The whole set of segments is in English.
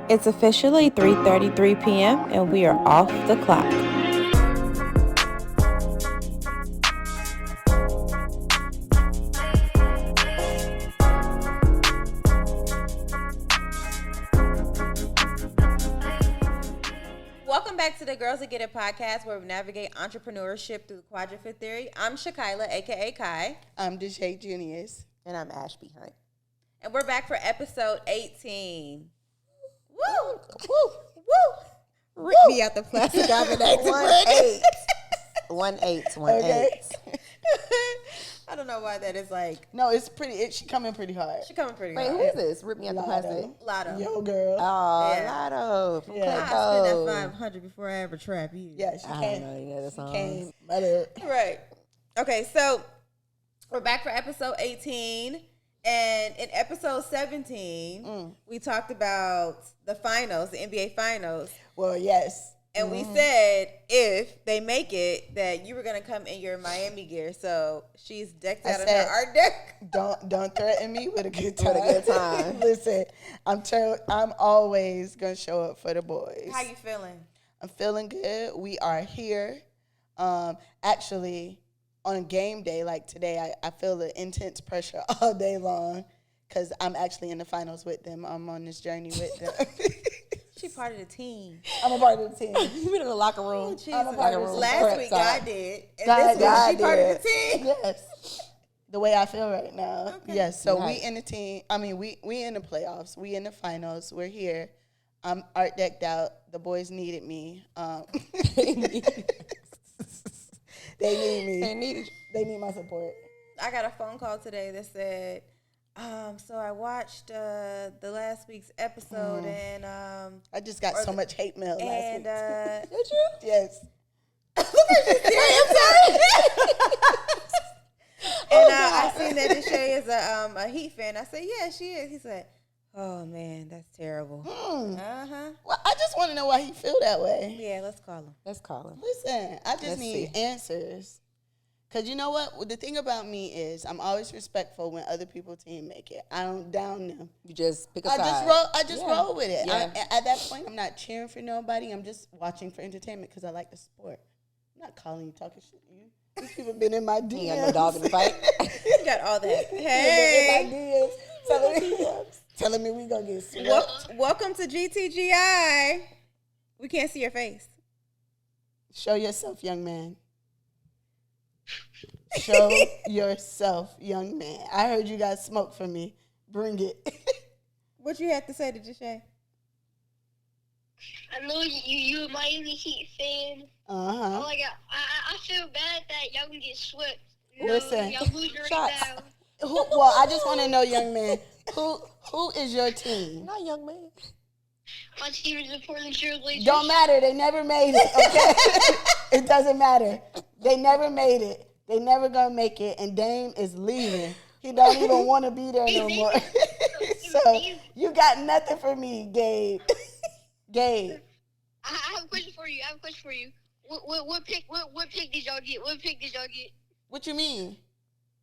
It's officially 3:33 p.m. and we are off the clock. Welcome back to the Girls That Get It podcast, where we navigate entrepreneurship through the quadrant theory. I'm Shakila, aka Kai. I'm Deshae Junius. And I'm Ashby Hunt. And we're back for episode 18. Woo! Woo! Woo! Rip me out the plastic dominator. 1-8. 1-8. I don't know why that is like. No, it's pretty. She coming pretty hard. She coming pretty Wait, hard. who is this? Rip me out the plastic. Lotto. Yo, girl. Oh, Yeah. Lotto. From Yeah. I Clayco. spent that 500 before I ever trap you. Yeah, she I came. don't know any other songs. Came. Mother. Right. Okay, so we're back for episode 18. And in episode 17, we talked about the finals, the NBA finals. Well, yes. And we said if they make it, that you were going to come in your Miami gear. So she's decked out in her art deck. Don't threaten me with a good time. With a good time. Listen, I'm always gonna show up for the boys. How you feeling? I'm feeling good. We are here. Actually, on game day like today, I feel the intense pressure all day long because I'm actually in the finals with them. I'm on this journey with them. She part of the team. I'm a part of the team. You been in the locker room. Jesus. I'm a part of the Last week, Prep God did. And God this week, she did. part of the team. Yes. The way I feel right now. Okay. Yes. So Nice. we in the team. I mean, we in the playoffs. We in the finals. We're here. I'm art decked out. The boys needed me. They need me. They needed you. They need my support. I got a phone call today that said, so I watched the last week's episode and I just got so much hate mail last week. did you? Yes. And I seen that Deshae is a Heat fan. I said, yeah, she is. He said, oh man, that's terrible. Uh-huh. Well, I just want to know why he feel that way. Yeah, let's call him. Let's call him. Listen, I just Let's need see. answers. Because you know what? The thing about me is I'm always respectful when other people's team make it. I don't down them. You just pick a I side. just Yeah. roll with it. Yeah. At that point, I'm not cheering for nobody. I'm just watching for entertainment because I like the sport. I'm not calling you, talking shit to you. These people been in my DMs. You ain't got no dog in the fight. You got all that. Been in Hey. my DMs, telling me we gonna get swept. Welcome to GTGI. We can't see your face. Show yourself, young man. Show yourself, young man. I heard you got smoke for me. Bring it. What you have to say to Deshae? I know you a Miami Heat fan. Uh-huh. Oh my God, I feel bad that y'all can get swept. You know, Listen. y'all losing right Shots. now. Well, I just want to know, young man, who is your team? Not young man. My team is the Portland Trailblazers. Don't matter. They never made it, okay? It doesn't matter. They never made it. They never going to make it, and Dame is leaving. He don't even want to be there no more. So you got nothing for me, Gabe. Gabe. I have a question for you. What pick did y'all get? What you mean?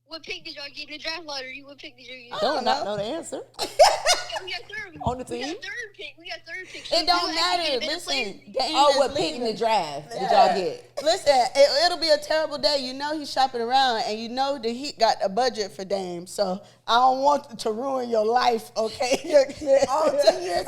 What pick did y'all get in the draft lottery? What pick did y'all get? I Don't don't not know. know the answer. We got third. On the We team? got third pick. It don't matter. Listen, Dame Oh, is what pick in leaving. the draft did Yeah. y'all get? Listen, it'll be a terrible day. You know he's shopping around, and you know the Heat got a budget for Dame. So I don't want to ruin your life, okay? All 10 years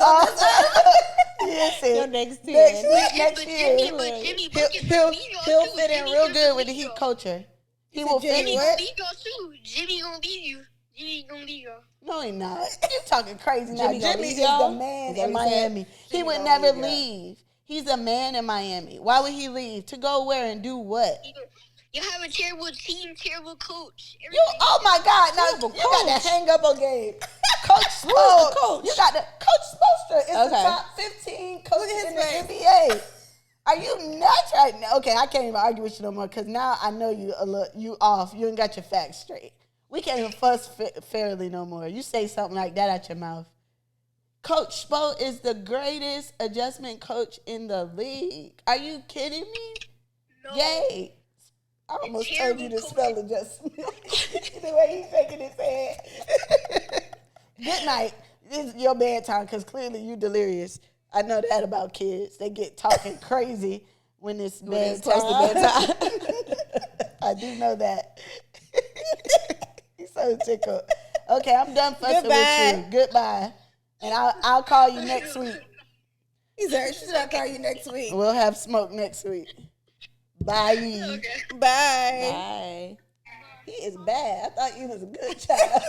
Listen, Your next 10. next But year, Jimmy Buckets he'll gonna leave y'all too. fit in Jimmy real gonna good with the leave Heat y'all. culture. He will fit Jimmy in. gonna leave y'all too. Jimmy gonna leave you. Jimmy gonna leave y'all. No, he not. You talking crazy now. Jimmy gonna Jimmy leave is the y'all? man Is that in what he said? Miami. He Jimmy would gonna never leave y'all. leave. He's a man in Miami. Why would he leave? To go where and do what? You have a terrible team, terrible coach. You, oh my God! Now Terrible you got coach. to hang up on Gabe. Coach Who's the Spoelstra. coach? You got the Coach Spoelstra is the Okay. top 15 coach in the NBA. Are you nuts right now? Okay, I can't even argue with you no more because now I know you a little, you off. You ain't got your facts straight. We can't even fuss fairly no more. You say something like that out your mouth. Coach Spo is the greatest adjustment coach in the league. Are you kidding me? No. Yay. I almost told you to Terrible spell adjustment. The way he's shaking his head. Good night. it's your bedtime because clearly you delirious. I know that about kids. They get talking crazy when it's bedtime. Close to bedtime. I do know that. He's so tickled. Okay, I'm done fussing Goodbye. with you. Goodbye. And I'll call you next week. He said, should I call you next week? We'll have smoke next week. Bye. Okay. Bye. Bye. He is bad. I thought he was a good child.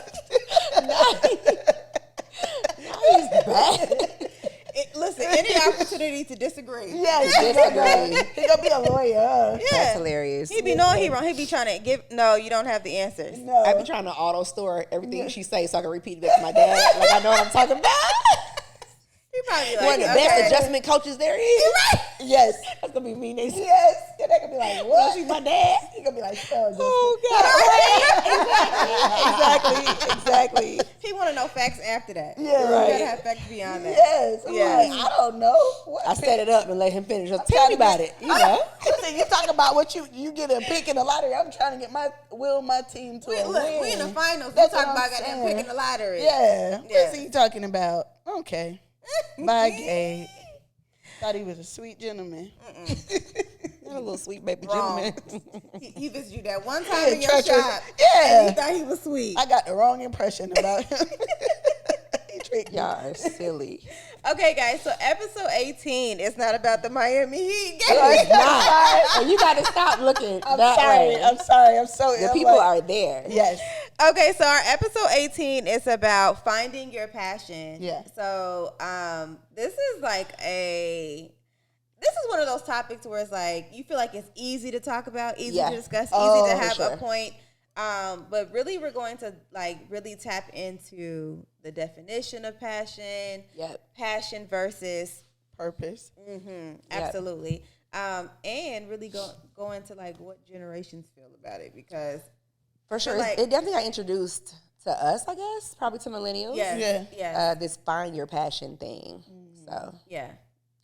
He's bad. Listen, any opportunity to disagree. Yes, disagree. He gonna be a lawyer. Yeah. That's hilarious. He be knowing he wrong. He be trying to give. No, you don't have the answers. No. I be trying to auto store everything she say so I can repeat it back to my dad. Like I know what I'm talking about. He probably like, One of the okay. best adjustment coaches there is. Yes. That's gonna be me next week. Yes. And they gonna be like, what? She's my dad. He gonna be like, so Exactly. He want to know facts after that. Yeah. You Right. gotta have facts beyond that. Yes. I'm Yes. like, I don't know. What I set it up and let him finish. Tell me about it. You know. Listen, you talk about what you get a pick in the lottery. I'm trying to get my team to a Look, win. we in the finals. That's We talking what I'm about goddamn saying. picking the lottery. Yeah. Yeah. What's he talking about? Okay. Bye, Gabe. Thought he was a sweet gentleman. You're a little sweet baby Wrong. gentleman. He visited you that one time in your treacherous. shop. Yeah. And he thought he was sweet. I got the wrong impression about him. He tricked me. Y'all are silly. Okay, guys. So episode 18 is not about the Miami Heat game. No, it's not. And you got to stop looking I'm that sorry. way. I'm sorry. I'm so The I'm people like- are there. Yes. Okay, so our episode 18 is about finding your passion. Yeah. So this is one of those topics where it's like you feel like it's easy to talk about, easy Yeah. to discuss, Oh, easy to for have sure. a point. But really we're going to really tap into the definition of passion. Yep. Passion versus Purpose. absolutely. And really go into what generations feel about it because For sure. like- It definitely got introduced to us, I guess, probably to millennials. yeah. This find your passion thing. So, Yeah.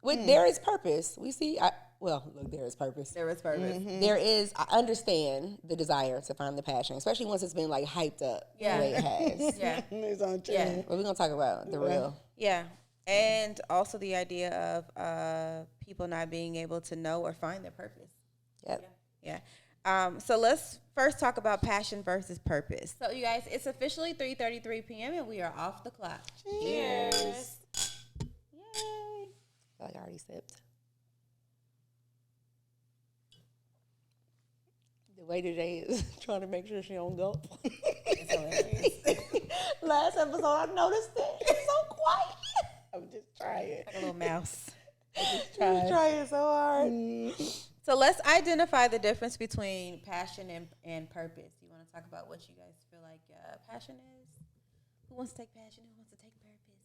there is purpose. We see, there is purpose. There is purpose. There is, I understand the desire to find the passion, especially once it's been hyped up Yeah. the way it has. Yeah. It's on Yeah. trend. But we're going to talk about the real. Yeah. And also the idea of people not being able to know or find their purpose. Yep. Yeah. So let's first talk about passion versus purpose. So you guys, it's officially 3:33 p.m. and we are off the clock. Cheers. Yay. I feel like I already sipped. The way today is trying to make sure she don't gulp. It's hilarious. Last episode, I noticed it. It's so quiet. I'm just trying. Like a little mouse. I'm trying so hard. So let's identify the difference between passion and purpose. You want to talk about what you guys feel like passion is? Who wants to take passion? Who wants to take purpose?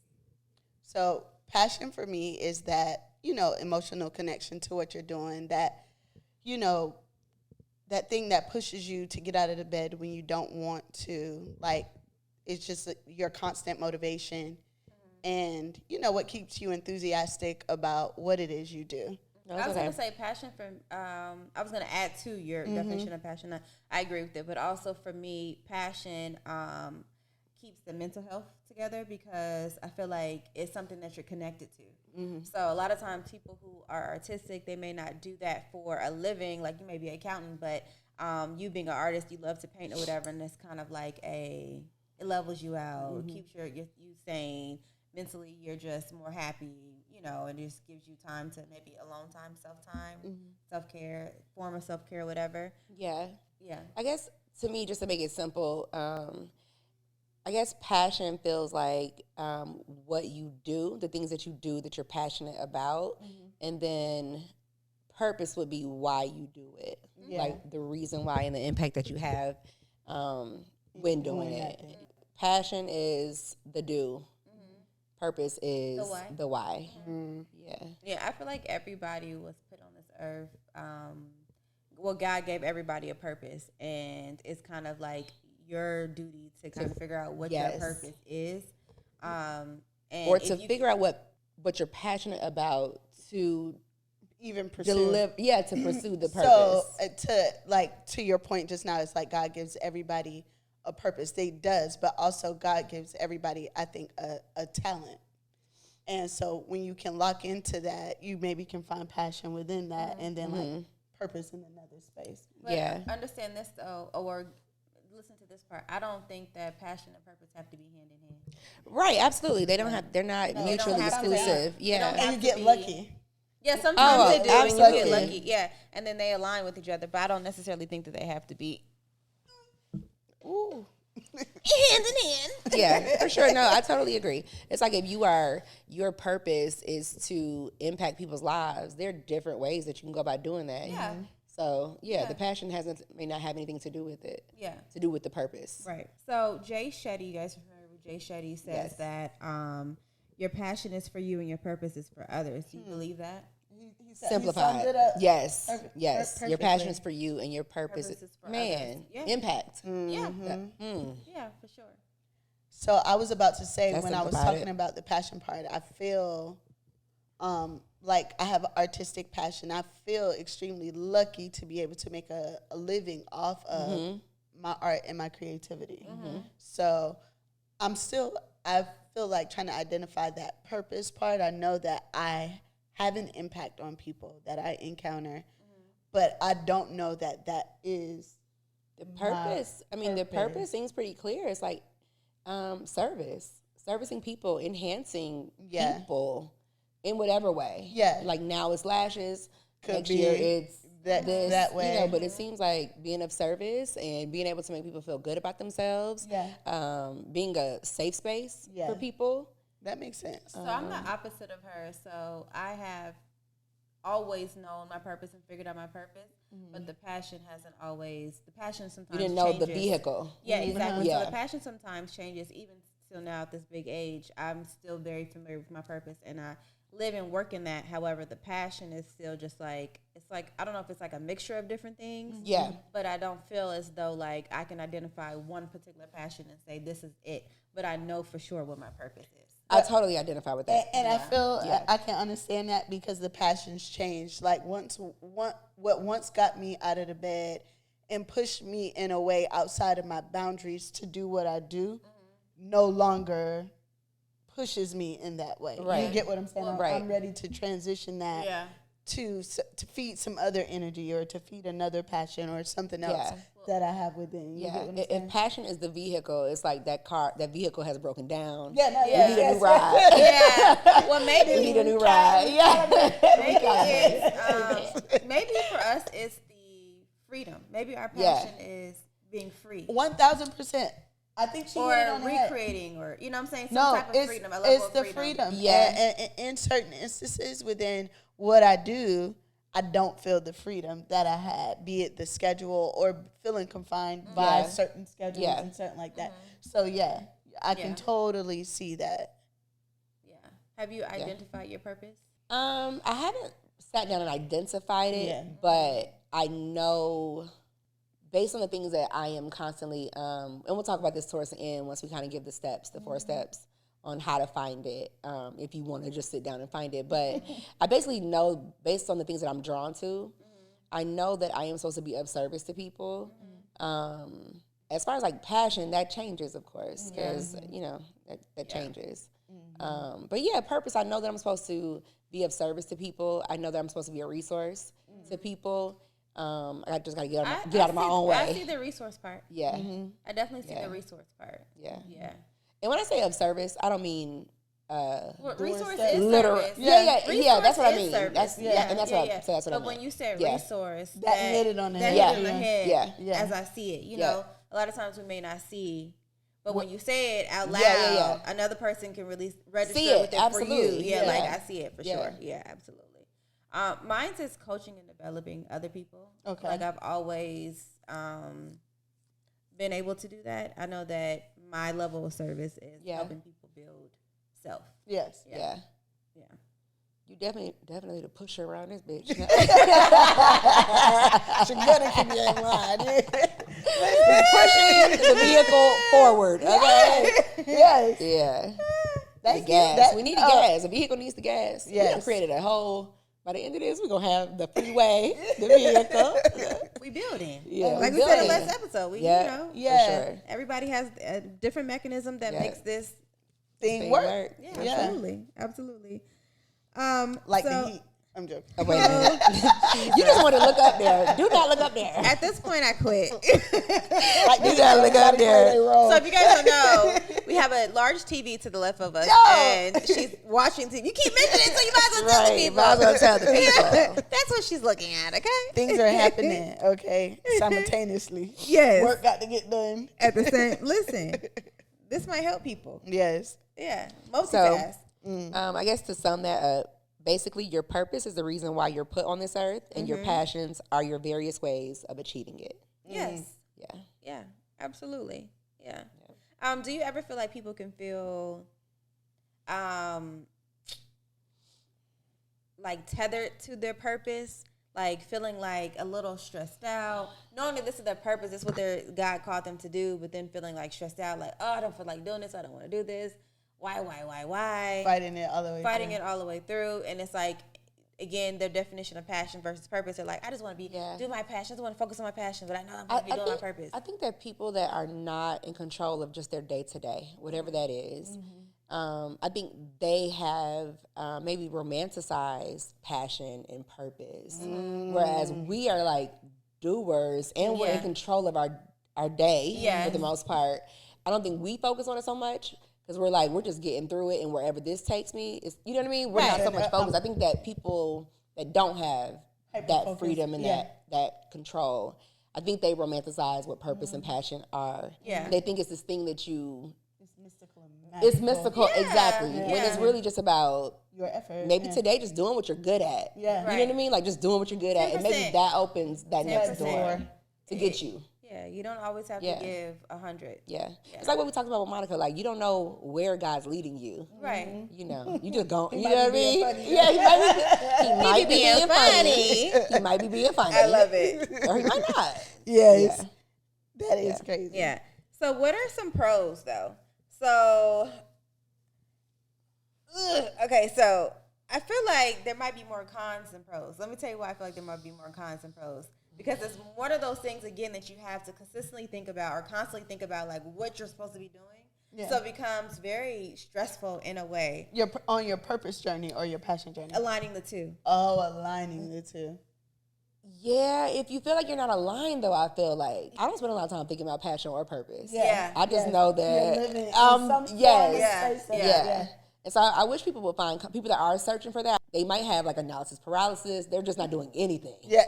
So passion for me is that, emotional connection to what you're doing, that, that thing that pushes you to get out of the bed when you don't want to, it's just your constant motivation and, what keeps you enthusiastic about what it is you do. I was going to say passion for, I was going to add to your definition of passion. I agree with it. But also for me, passion keeps the mental health together because I feel like it's something that you're connected to. So a lot of times people who are artistic, they may not do that for a living. Like you may be an accountant, but you being an artist, you love to paint or whatever. And it's kind of like it levels you out, keeps you sane. Mentally, you're just more happy, and it just gives you time to maybe alone time, self-time, self-care, form of self-care, whatever. Yeah. Yeah. I guess to me, just to make it simple, I guess passion feels like what you do, the things that you do that you're passionate about, and then purpose would be why you do it, like the reason why and the impact that you have when doing it. Passion is the do. Purpose is the why. Yeah. Yeah, I feel like everybody was put on this earth. God gave everybody a purpose, and it's kind of like your duty to kind of figure out what your purpose is. And or to figure out what you're passionate about to Even pursue. to pursue the purpose. So to your point just now, it's like God gives everybody a purpose. They does, but also God gives everybody, I think, a talent. And so when you can lock into that, you maybe can find passion within that, and then like purpose in another space. But understand this though, or listen to this part. I don't think that passion and purpose have to be hand in hand. Right, absolutely. They don't have. They're not mutually exclusive. Yeah, And you get lucky. Yeah, sometimes they do. Absolutely. And you get lucky. Yeah, and then they align with each other. But I don't necessarily think that they have to be. Ooh. Hand in hand. Yeah, for sure. No, I totally agree. It's like if your purpose is to impact people's lives, there are different ways that you can go about doing that. Yeah. So the passion may not have anything to do with it. Yeah. To do with the purpose. Right. So Jay Shetty, you guys remember Jay Shetty says that your passion is for you and your purpose is for others. Do you believe that? Simplified. Yes. Yes. Your passion is for you and your purpose is for others. Yeah. Impact. Yeah. Yeah, for sure. So I was about to say, when I was talking it. about the passion part, I feel like I have artistic passion. I feel extremely lucky to be able to make a living off of my art and my creativity. So I feel like trying to identify that purpose part. I know that I have an impact on people that I encounter, but I don't know that is the purpose. I mean, the purpose seems pretty clear. It's like servicing people, enhancing people in whatever way. Yeah. Like now it's lashes. Next year it's that way. You know, but it seems like being of service and being able to make people feel good about themselves. Yeah. Being a safe space for people. That makes sense. So I'm the opposite of her. So I have always known my purpose and figured out my purpose, but the passion hasn't always. The passion sometimes you didn't know changes. the vehicle. Yeah, exactly. Yeah. So the passion sometimes changes. Even still now at this big age, I'm still very familiar with my purpose, and I live and work in that. However, the passion is still just like, it's like, I don't know if it's like a mixture of different things. Yeah. But I don't feel as though like I can identify one particular passion and say this is it. But I know for sure what my purpose is. I totally identify with that. And I feel I can understand that because the passions change. Like what once got me out of the bed and pushed me in a way outside of my boundaries to do what I do, no longer pushes me in that way. Right. You get what I'm saying? Well, I'm ready to transition that to feed some other energy or to feed another passion or something else that I have within. You get what I'm saying? If passion is the vehicle, it's like that vehicle has broken down. We need a new ride. Yeah. Well, maybe We need a new ride. Yeah. Maybe for us it's the freedom. Maybe our passion is being free. 1,000%. I think she hit it on the head. recreating, or you know what I'm saying, some type of freedom. A level It's of the freedom. Yeah, and in certain instances within what I do, I don't feel the freedom that I had, be it the schedule or feeling confined by certain schedules and certain like that. So I can totally see that. Yeah. Have you identified your purpose? I haven't sat down and identified it, but I know based on the things that I am constantly, and we'll talk about this towards the end once we kind of give the steps, the 4 steps on how to find it, if you want to just sit down and find it. But I basically know, based on the things that I'm drawn to, I know that I am supposed to be of service to people. As far as like passion, that changes, of course, because, you know, that changes. But yeah, purpose, I know that I'm supposed to be of service to people. I know that I'm supposed to be a resource to people. I just gotta get out of my own way. I see the resource part. Yeah. I definitely see the resource part. Yeah. Yeah. And when I say of service, I don't mean resource is literal. service. Yeah, that's what I mean. Service. That's and that's what I mean. But when you say resource, that hit it on the head. head. That hit it on the head. Yeah. As I see it, you know, a lot of times we may not see. But when you say it out loud, another person can really register with it for you. Yeah, like I see it for sure. Yeah, absolutely. Mine says coaching and developing other people. Okay. Like I've always been able to do that. I know that my level of service is helping people build self. Yes. Yeah. You definitely the pusher around this bitch. She gonna keep you in line. Pushing the vehicle forward. Okay. Yes. Yeah. That's the gas. We need the gas. A vehicle needs the gas. Yes. We created a whole. By the end of this, we're gonna have the freeway, the vehicle. We We building. Yeah, Like we we said in the building. last episode. We, Yeah, you know, Yeah. for sure. everybody has a different mechanism that makes this Thing work. Yeah, Yeah. absolutely. Absolutely. Like so the heat. I'm joking. Oh, wait a minute. You just want to look up there. Do not look up there. at this point I quit. Like You gotta look up there. So if you guys don't know, we have a large TV to the left of us, and she's watching TV. You keep mentioning it, so you might as well tell the Right, people. might as well tell the people. That's what she's looking at. Okay, Things are happening, okay, simultaneously. Yes. Work got to get done. At the same. Listen, this might help people. Yes. Yeah, multitask. I guess to sum that up, basically your purpose is the reason why you're put on this earth, and your passions are your various ways of achieving it. Yes. Yeah. Yeah. Absolutely. Yeah. Do you ever feel like people can feel like tethered to their purpose? Like feeling like a little stressed out, knowing that this is their purpose, this is what their God called them to do, but then feeling like stressed out, like, oh, I don't feel like doing this, I don't want to do this. Why? Fighting it all the way Fighting it all the way through. And it's like, again, their definition of passion versus purpose. They're like, I just want to do my passion. I just want to focus on my passion, but I know I'm going to be doing my purpose. I think that people that are not in control of just their day-to-day, whatever that is, I think they have maybe romanticized passion and purpose, whereas we are like doers and we're in control of our day for the most part. I don't think we focus on it so much because we're like, we're just getting through it, and wherever this takes me, it's, you know what I mean? We're not so much focused. I think that people that don't have that freedom and that control, I think they romanticize what purpose and passion are. Yeah. They think it's this thing that you... It's mystical. Exactly. When it's really just about Your effort. maybe today just doing what you're good at. Yeah. You know what I mean? Like just doing what you're good at. And maybe that opens that next 10%. door to get you. Yeah, you don't always have to give 100. Yeah. It's like what we talked about with Monica. Like, you don't know where God's leading you. Right. You know, you just go, you know might what I be mean? being funny. Yeah, he might be being funny. He might be being funny. I love it. Or he might not. Yes. That is crazy. Yeah. So what are some pros, though? So, okay, so I feel like there might be more cons than pros. Let me tell you why I feel like there might be more cons than pros. Because it's one of those things, again, that you have to consistently think about or constantly think about, like, what you're supposed to be doing. Yeah. So it becomes very stressful in a way. You're on your purpose journey or your passion journey? Aligning the two. Oh, aligning the two. Yeah, if you feel like you're not aligned, though, I feel like I don't spend a lot of time thinking about passion or purpose. Yeah. I just know that. You're living in some yes. form of Yeah. And so I wish people would find people that are searching for that. They might have like analysis paralysis. They're just not doing anything. Yeah.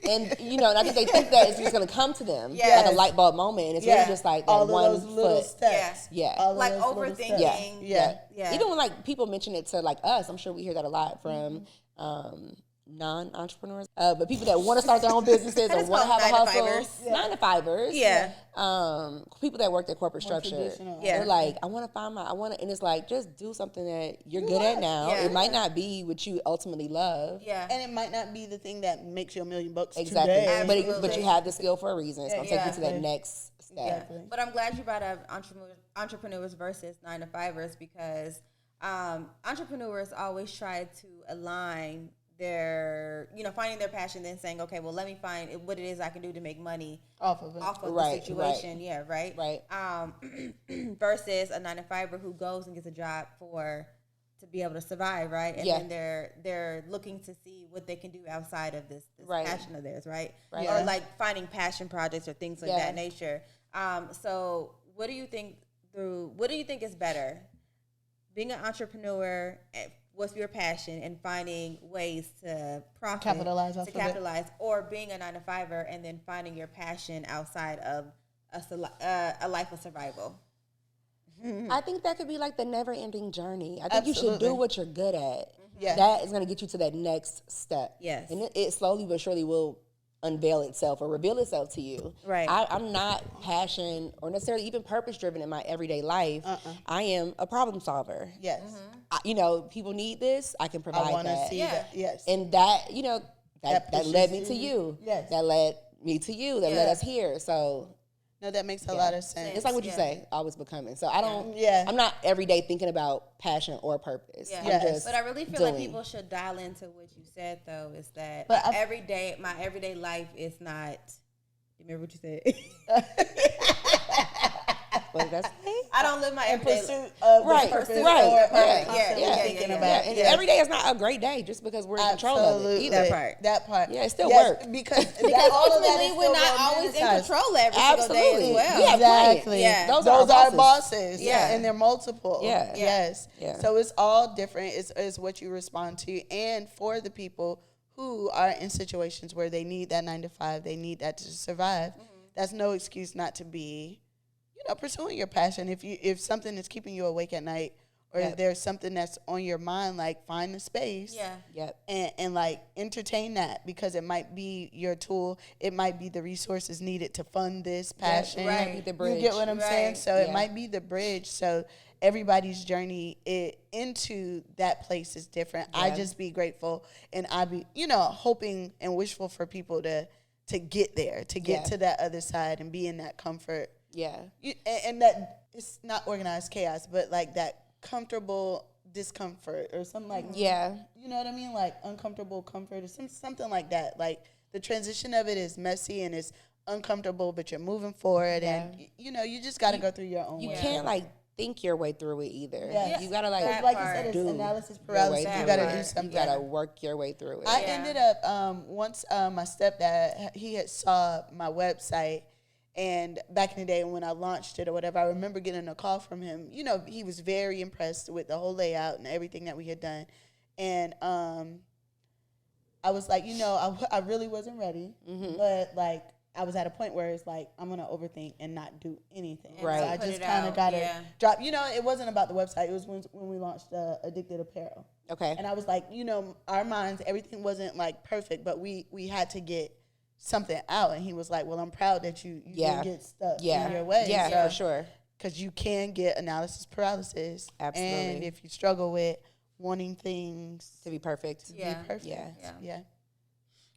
And, you know, and I think they think that it's just going to come to them like a light bulb moment. And it's really just like that all one of those little foot. steps. Yeah. All of Like those little overthinking. steps. Yeah. Even when like people mention it to like us, I'm sure we hear that a lot from non-entrepreneurs, but people that want to start their own businesses or want to have a hustle. 9-to-5ers. Yeah. People that work their corporate structure. Yeah. They're like, I want to find and it's like, just do something that you're good at now. Yeah. It might not be what you ultimately love. Yeah. And it might not be the thing that makes you $1 million Exactly. today. But you have the skill for a reason. It's going to take you to that next step. Exactly. But I'm glad you brought up entrepreneurs versus 9-to-5ers because entrepreneurs always try to align their, finding their passion, then saying, okay, well, let me find what it is I can do to make money off of the situation. Right. Yeah, right? Right. Versus a 9-to-5er who goes and gets a job to be able to survive, right? And then they're looking to see what they can do outside of this passion of theirs, right? Or like finding passion projects or things like that nature. So what do you think is better? Being an entrepreneur with your passion and finding ways to profit, capitalize, or being a 9-to-5er and then finding your passion outside of a life of survival. I think that could be like the never-ending journey. I think you should do what you're good at. Yeah. That is going to get you to that next step. Yes. And it slowly but surely will unveil itself or reveal itself to you. Right. I'm not passion or necessarily even purpose-driven in my everyday life. I am a problem solver. Yes. People need this. I can provide I want to that. see that. Yes. And that, that led me to you. Yes. That led me to you. That led us here. So No, that makes a lot of sense. It's like what you say, always becoming. So I don't, Yeah. I'm not every day thinking about passion or purpose. Yeah. I'm just But I really feel like people should dial into what you said, though, is that my everyday life is not, remember what you said? What did I say? I don't live my everyday pursuit of Right, purpose right, yeah. And every day is not a great day just because we're in control of it either. That part. Yeah, it still works. Because ultimately we're not always in control every single day as well. Yeah, exactly. Yeah. Those are our bosses. Yeah. And they're multiple. Yeah. Yes. Yeah. So it's all different. It's what you respond to. And for the people who are in situations where they need that 9 to 5, they need that to survive, that's no excuse not to be, pursuing your passion. If something is keeping you awake at night, or if there's something that's on your mind, like find the space, and like entertain that, because it might be your tool. It might be the resources needed to fund this passion. Right. It might be the bridge. You get what I'm saying? So it might be the bridge. So everybody's journey into that place is different. I just be grateful, and I be hoping and wishful for people to get there, to get to that other side and be in that comfort. Yeah. And that it's not organized chaos, but like that comfortable discomfort or something like that. Yeah. You know what I mean? Like uncomfortable comfort or something like that. Like the transition of it is messy and it's uncomfortable, but you're moving forward and, you just got to go through your own way. You can't like think your way through it either. Yes. You got to like you said, it's analysis paralysis. You got to do something. You got to work your way through it. I ended up, once my stepdad, he had saw my website. And back in the day when I launched it or whatever, I remember getting a call from him. He was very impressed with the whole layout and everything that we had done. And I was like, I really wasn't ready. But, like, I was at a point where it's like, I'm going to overthink and not do anything. Right. So I just kind of got to drop. It wasn't about the website. It was when we launched Addicted Apparel. Okay. And I was like, our minds, everything wasn't, like, perfect, but we had to get something out. And he was like, well, I'm proud that you didn't get stuck in your way. Yeah, for sure. Because you can get analysis paralysis. Absolutely. And if you struggle with wanting things to be perfect. Yeah.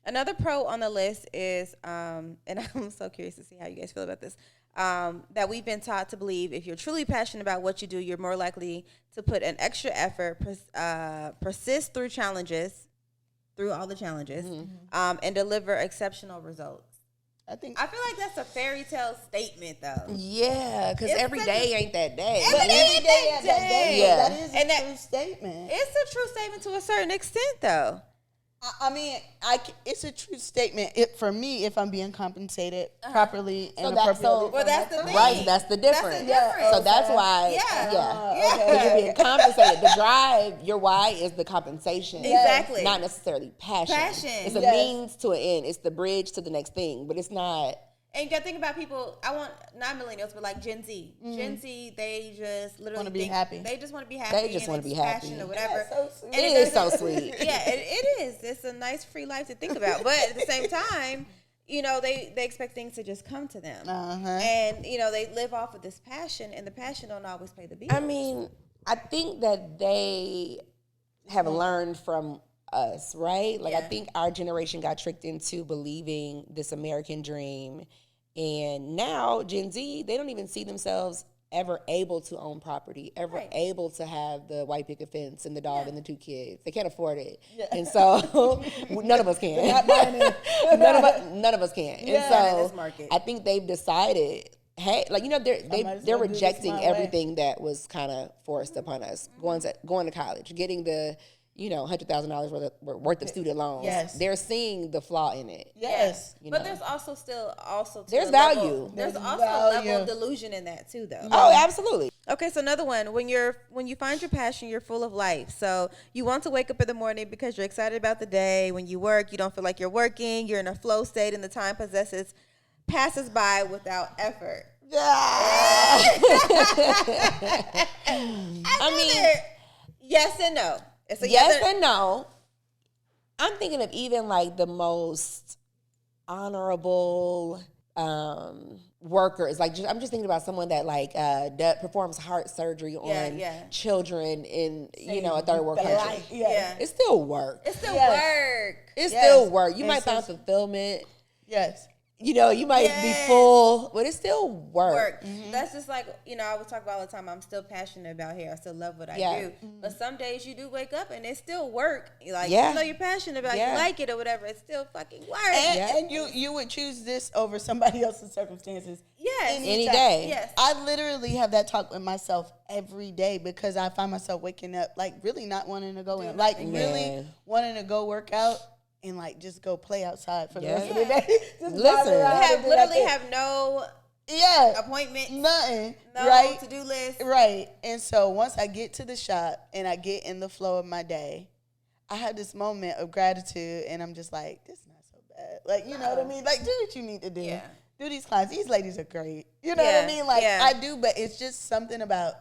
Another pro on the list is, and I'm so curious to see how you guys feel about this, that we've been taught to believe if you're truly passionate about what you do, you're more likely to put an extra effort, persist through all the challenges, and deliver exceptional results. I feel like that's a fairy tale statement, though. Yeah, because every day ain't that day. Every day ain't that day. Yeah. That is a true statement. It's a true statement to a certain extent, though. I mean, it's a true statement for me if I'm being compensated properly and appropriately. Well, that's the thing. Right, that's the difference. So that's why, because you're being compensated. The drive, your why is the compensation. Exactly. Not necessarily passion. It's a means to an end. It's the bridge to the next thing, but it's not. And you got to think about people, not millennials, but like Gen Z. Gen Z, they just literally want to be happy. They just want to be happy. They just want to be happy. Or whatever. So sweet. It is so sweet. Yeah, it is. It's a nice free life to think about. But at the same time, they expect things to just come to them. And, they live off of this passion, and the passion don't always pay the bills. I mean, I think that they have learned from us, right? Like, I think our generation got tricked into believing this American dream. And now Gen Z, they don't even see themselves ever able to own property, able to have the white picket fence and the dog and the 2 kids. They can't afford it. And so none of us can. None of us can. And so I think they've decided, hey, like, they're rejecting everything that was kind of forced upon us. Going to college, getting the $100,000 worth of student loans. Yes. They're seeing the flaw in it. Yes. But there's also there's value. There's also a level of delusion in that too, though. Oh, absolutely. Okay, so another one. When you find your passion, you're full of life. So you want to wake up in the morning because you're excited about the day. When you work, you don't feel like you're working. You're in a flow state, and the time passes by without effort. Yes and no. It's a yes and no. I'm thinking of even like the most honorable workers. Like, I'm just thinking about someone that that performs heart surgery on children in a third world country. It's still work. It's still work. It's still work. You might find fulfillment. Yes. you might be full, but it's still work. That's just like, I would talk about all the time. I'm still passionate about hair. I still love what I do. But some days you do wake up and it's still work. Like, even though you're passionate about it, you like it or whatever, it's still fucking work. And you would choose this over somebody else's circumstances. Yes. Any day. Yes. I literally have that talk with myself every day because I find myself waking up like really not wanting to go in. Like really wanting to go work out. And like just go play outside for the rest of the day. Just Listen, literally have no appointment, nothing, no right? to-do list, right? And so once I get to the shop and I get in the flow of my day, I have this moment of gratitude, and I'm just like, this is not so bad. Like you know what I mean? Like do what you need to do. Yeah. Do these clients. These ladies are great. You know what I mean? Like I do, but it's just something about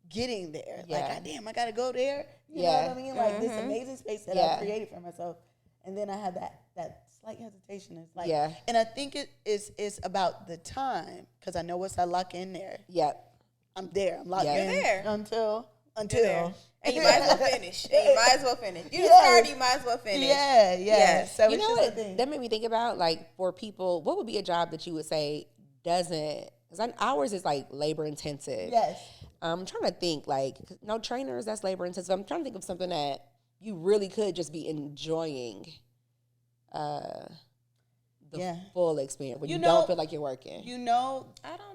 getting there. Like, God damn, I gotta go there. You know what I mean? Like this amazing space that I created for myself. And then I had that slight hesitation. It's like, and I think it's about the time because I know once I lock in there, I'm there. I'm locked in there until. And you might as well finish. You started, you might as well finish. Yeah. So you know what that made me think about? Like for people, what would be a job that you would say doesn't? Because ours is like labor intensive. Yes. I'm trying to think like no trainers. That's labor intensive. I'm trying to think of something that you really could just be enjoying the full experience when you don't feel like you're working. I don't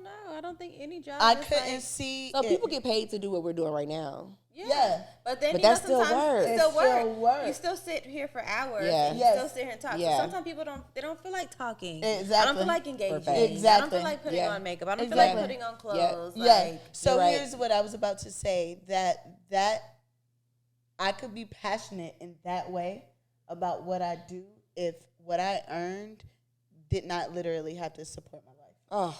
know. I don't think any job. I couldn't see. So people get paid to do what we're doing right now. Yeah. But then that's still work. It's still work. You still sit here for hours. Yeah. And you still sit here and talk. Yeah. So sometimes people don't feel like talking. Exactly. I don't feel like engaging. Exactly. I don't feel like putting on makeup. I don't feel like putting on clothes. Like, so here's what I was about to say, that I could be passionate in that way about what I do if what I earned did not literally have to support my life. Oh,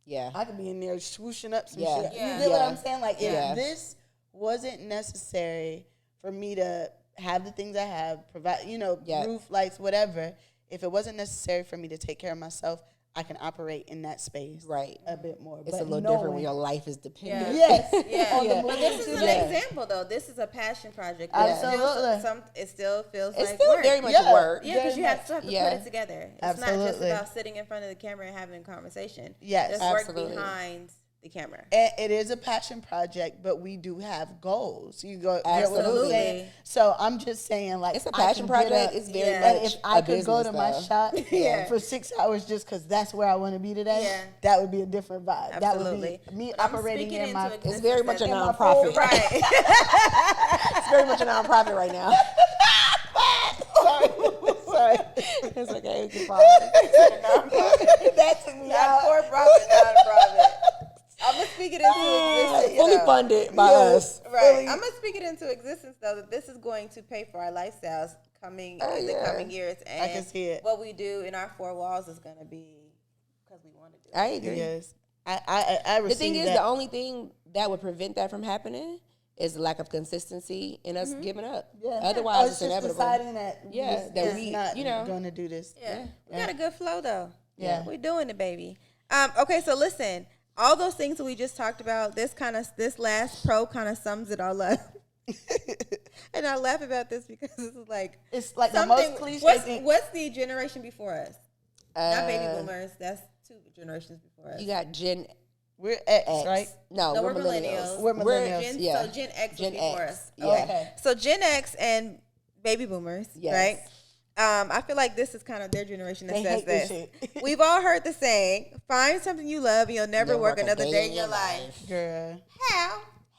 yeah. I could be in there swooshing up some shit. Yeah. You get what I'm saying? Like, if this wasn't necessary for me to have the things I have, provide, roof, lights, whatever, if it wasn't necessary for me to take care of myself, I can operate in that space a bit more. It's a little different when your life is dependent. Yes. But this is an example, though. This is a passion project. Absolutely. It still feels it's like still work. very much work. Yeah, because you have to put it together. It's Absolutely. not just about sitting in front of the camera and having a conversation. Yes. There's work behind the camera. And it is a passion project, but we do have goals. You go, absolutely. So I'm just saying, like, it's a passion project. It's very much if I could go to though. my shop for 6 hours just because that's where I want to be today, that would be a different vibe. Absolutely. That would be me operating in my. It's very much a nonprofit. Right. It's very much a nonprofit right now. Sorry. It's okay. We can That took me out. For profit, nonprofit. I'm gonna speak it into existence. Fully funded by us. Right. I'm gonna speak it into existence though that this is going to pay for our lifestyles coming in the coming years. And I can see it. What we do in our four walls is gonna be because we want to do it. I agree. Yes. I the thing is, the only thing that would prevent that from happening is the lack of consistency in us giving up. Yeah. Otherwise, it's inevitable. Deciding that that we not going to do this. Yeah. We got a good flow though. Yeah. We're doing it, baby. Okay, so listen. All those things that we just talked about, this last pro kind of sums it all up. And I laugh about this because it's like the most cliche thing. What's the generation before us? Not baby boomers. That's 2 generations before us. You got Gen. We're X, right? No, we're millennials. We're millennials. So Gen X was before us. Yeah. Okay. So Gen X and baby boomers, right? I feel like this is kind of their generation that says this. We've all heard the saying, find something you love and you'll never work another day in your life. Girl.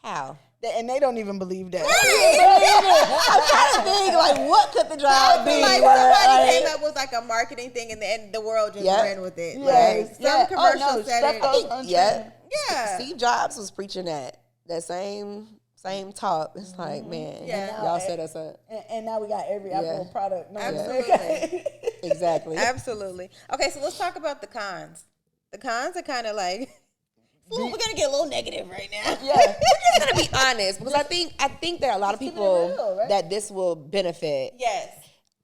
How? And they don't even believe that. I'm trying to think, like, what could the job be? Like, somebody came up with, like, a marketing thing, and then the world just ran with it. Yes. Some commercials said it. Yeah. Steve Jobs was preaching that same talk. It's like, man, y'all set us up. And now we got every Apple product. Absolutely. Exactly. Absolutely. Okay, so let's talk about the cons. The cons are kind of like, we're gonna get a little negative right now. Yeah. We're just gonna be honest because I think there are a lot of people real, right? that this will benefit. Yes.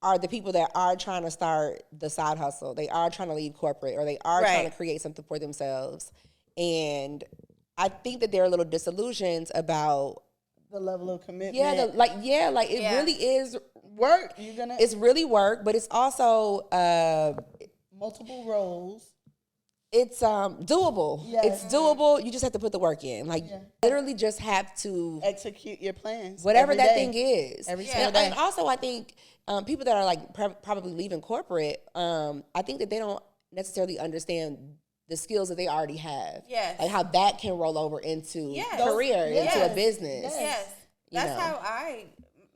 Are the people that are trying to start the side hustle. They are trying to leave corporate or they are trying to create something for themselves. And I think that they're a little disillusioned about the level of commitment. Yeah, it really is work. It's really work, but it's also multiple roles. It's doable. Yes. It's doable. You just have to put the work in. Like literally just have to Execute your plans. whatever every that day. thing is. Every And, single day. and also I think people that are like probably leaving corporate, I think that they don't necessarily understand the skills that they already have. Yes. Like how that can roll over into career, into a business. Yes. You That's know. how I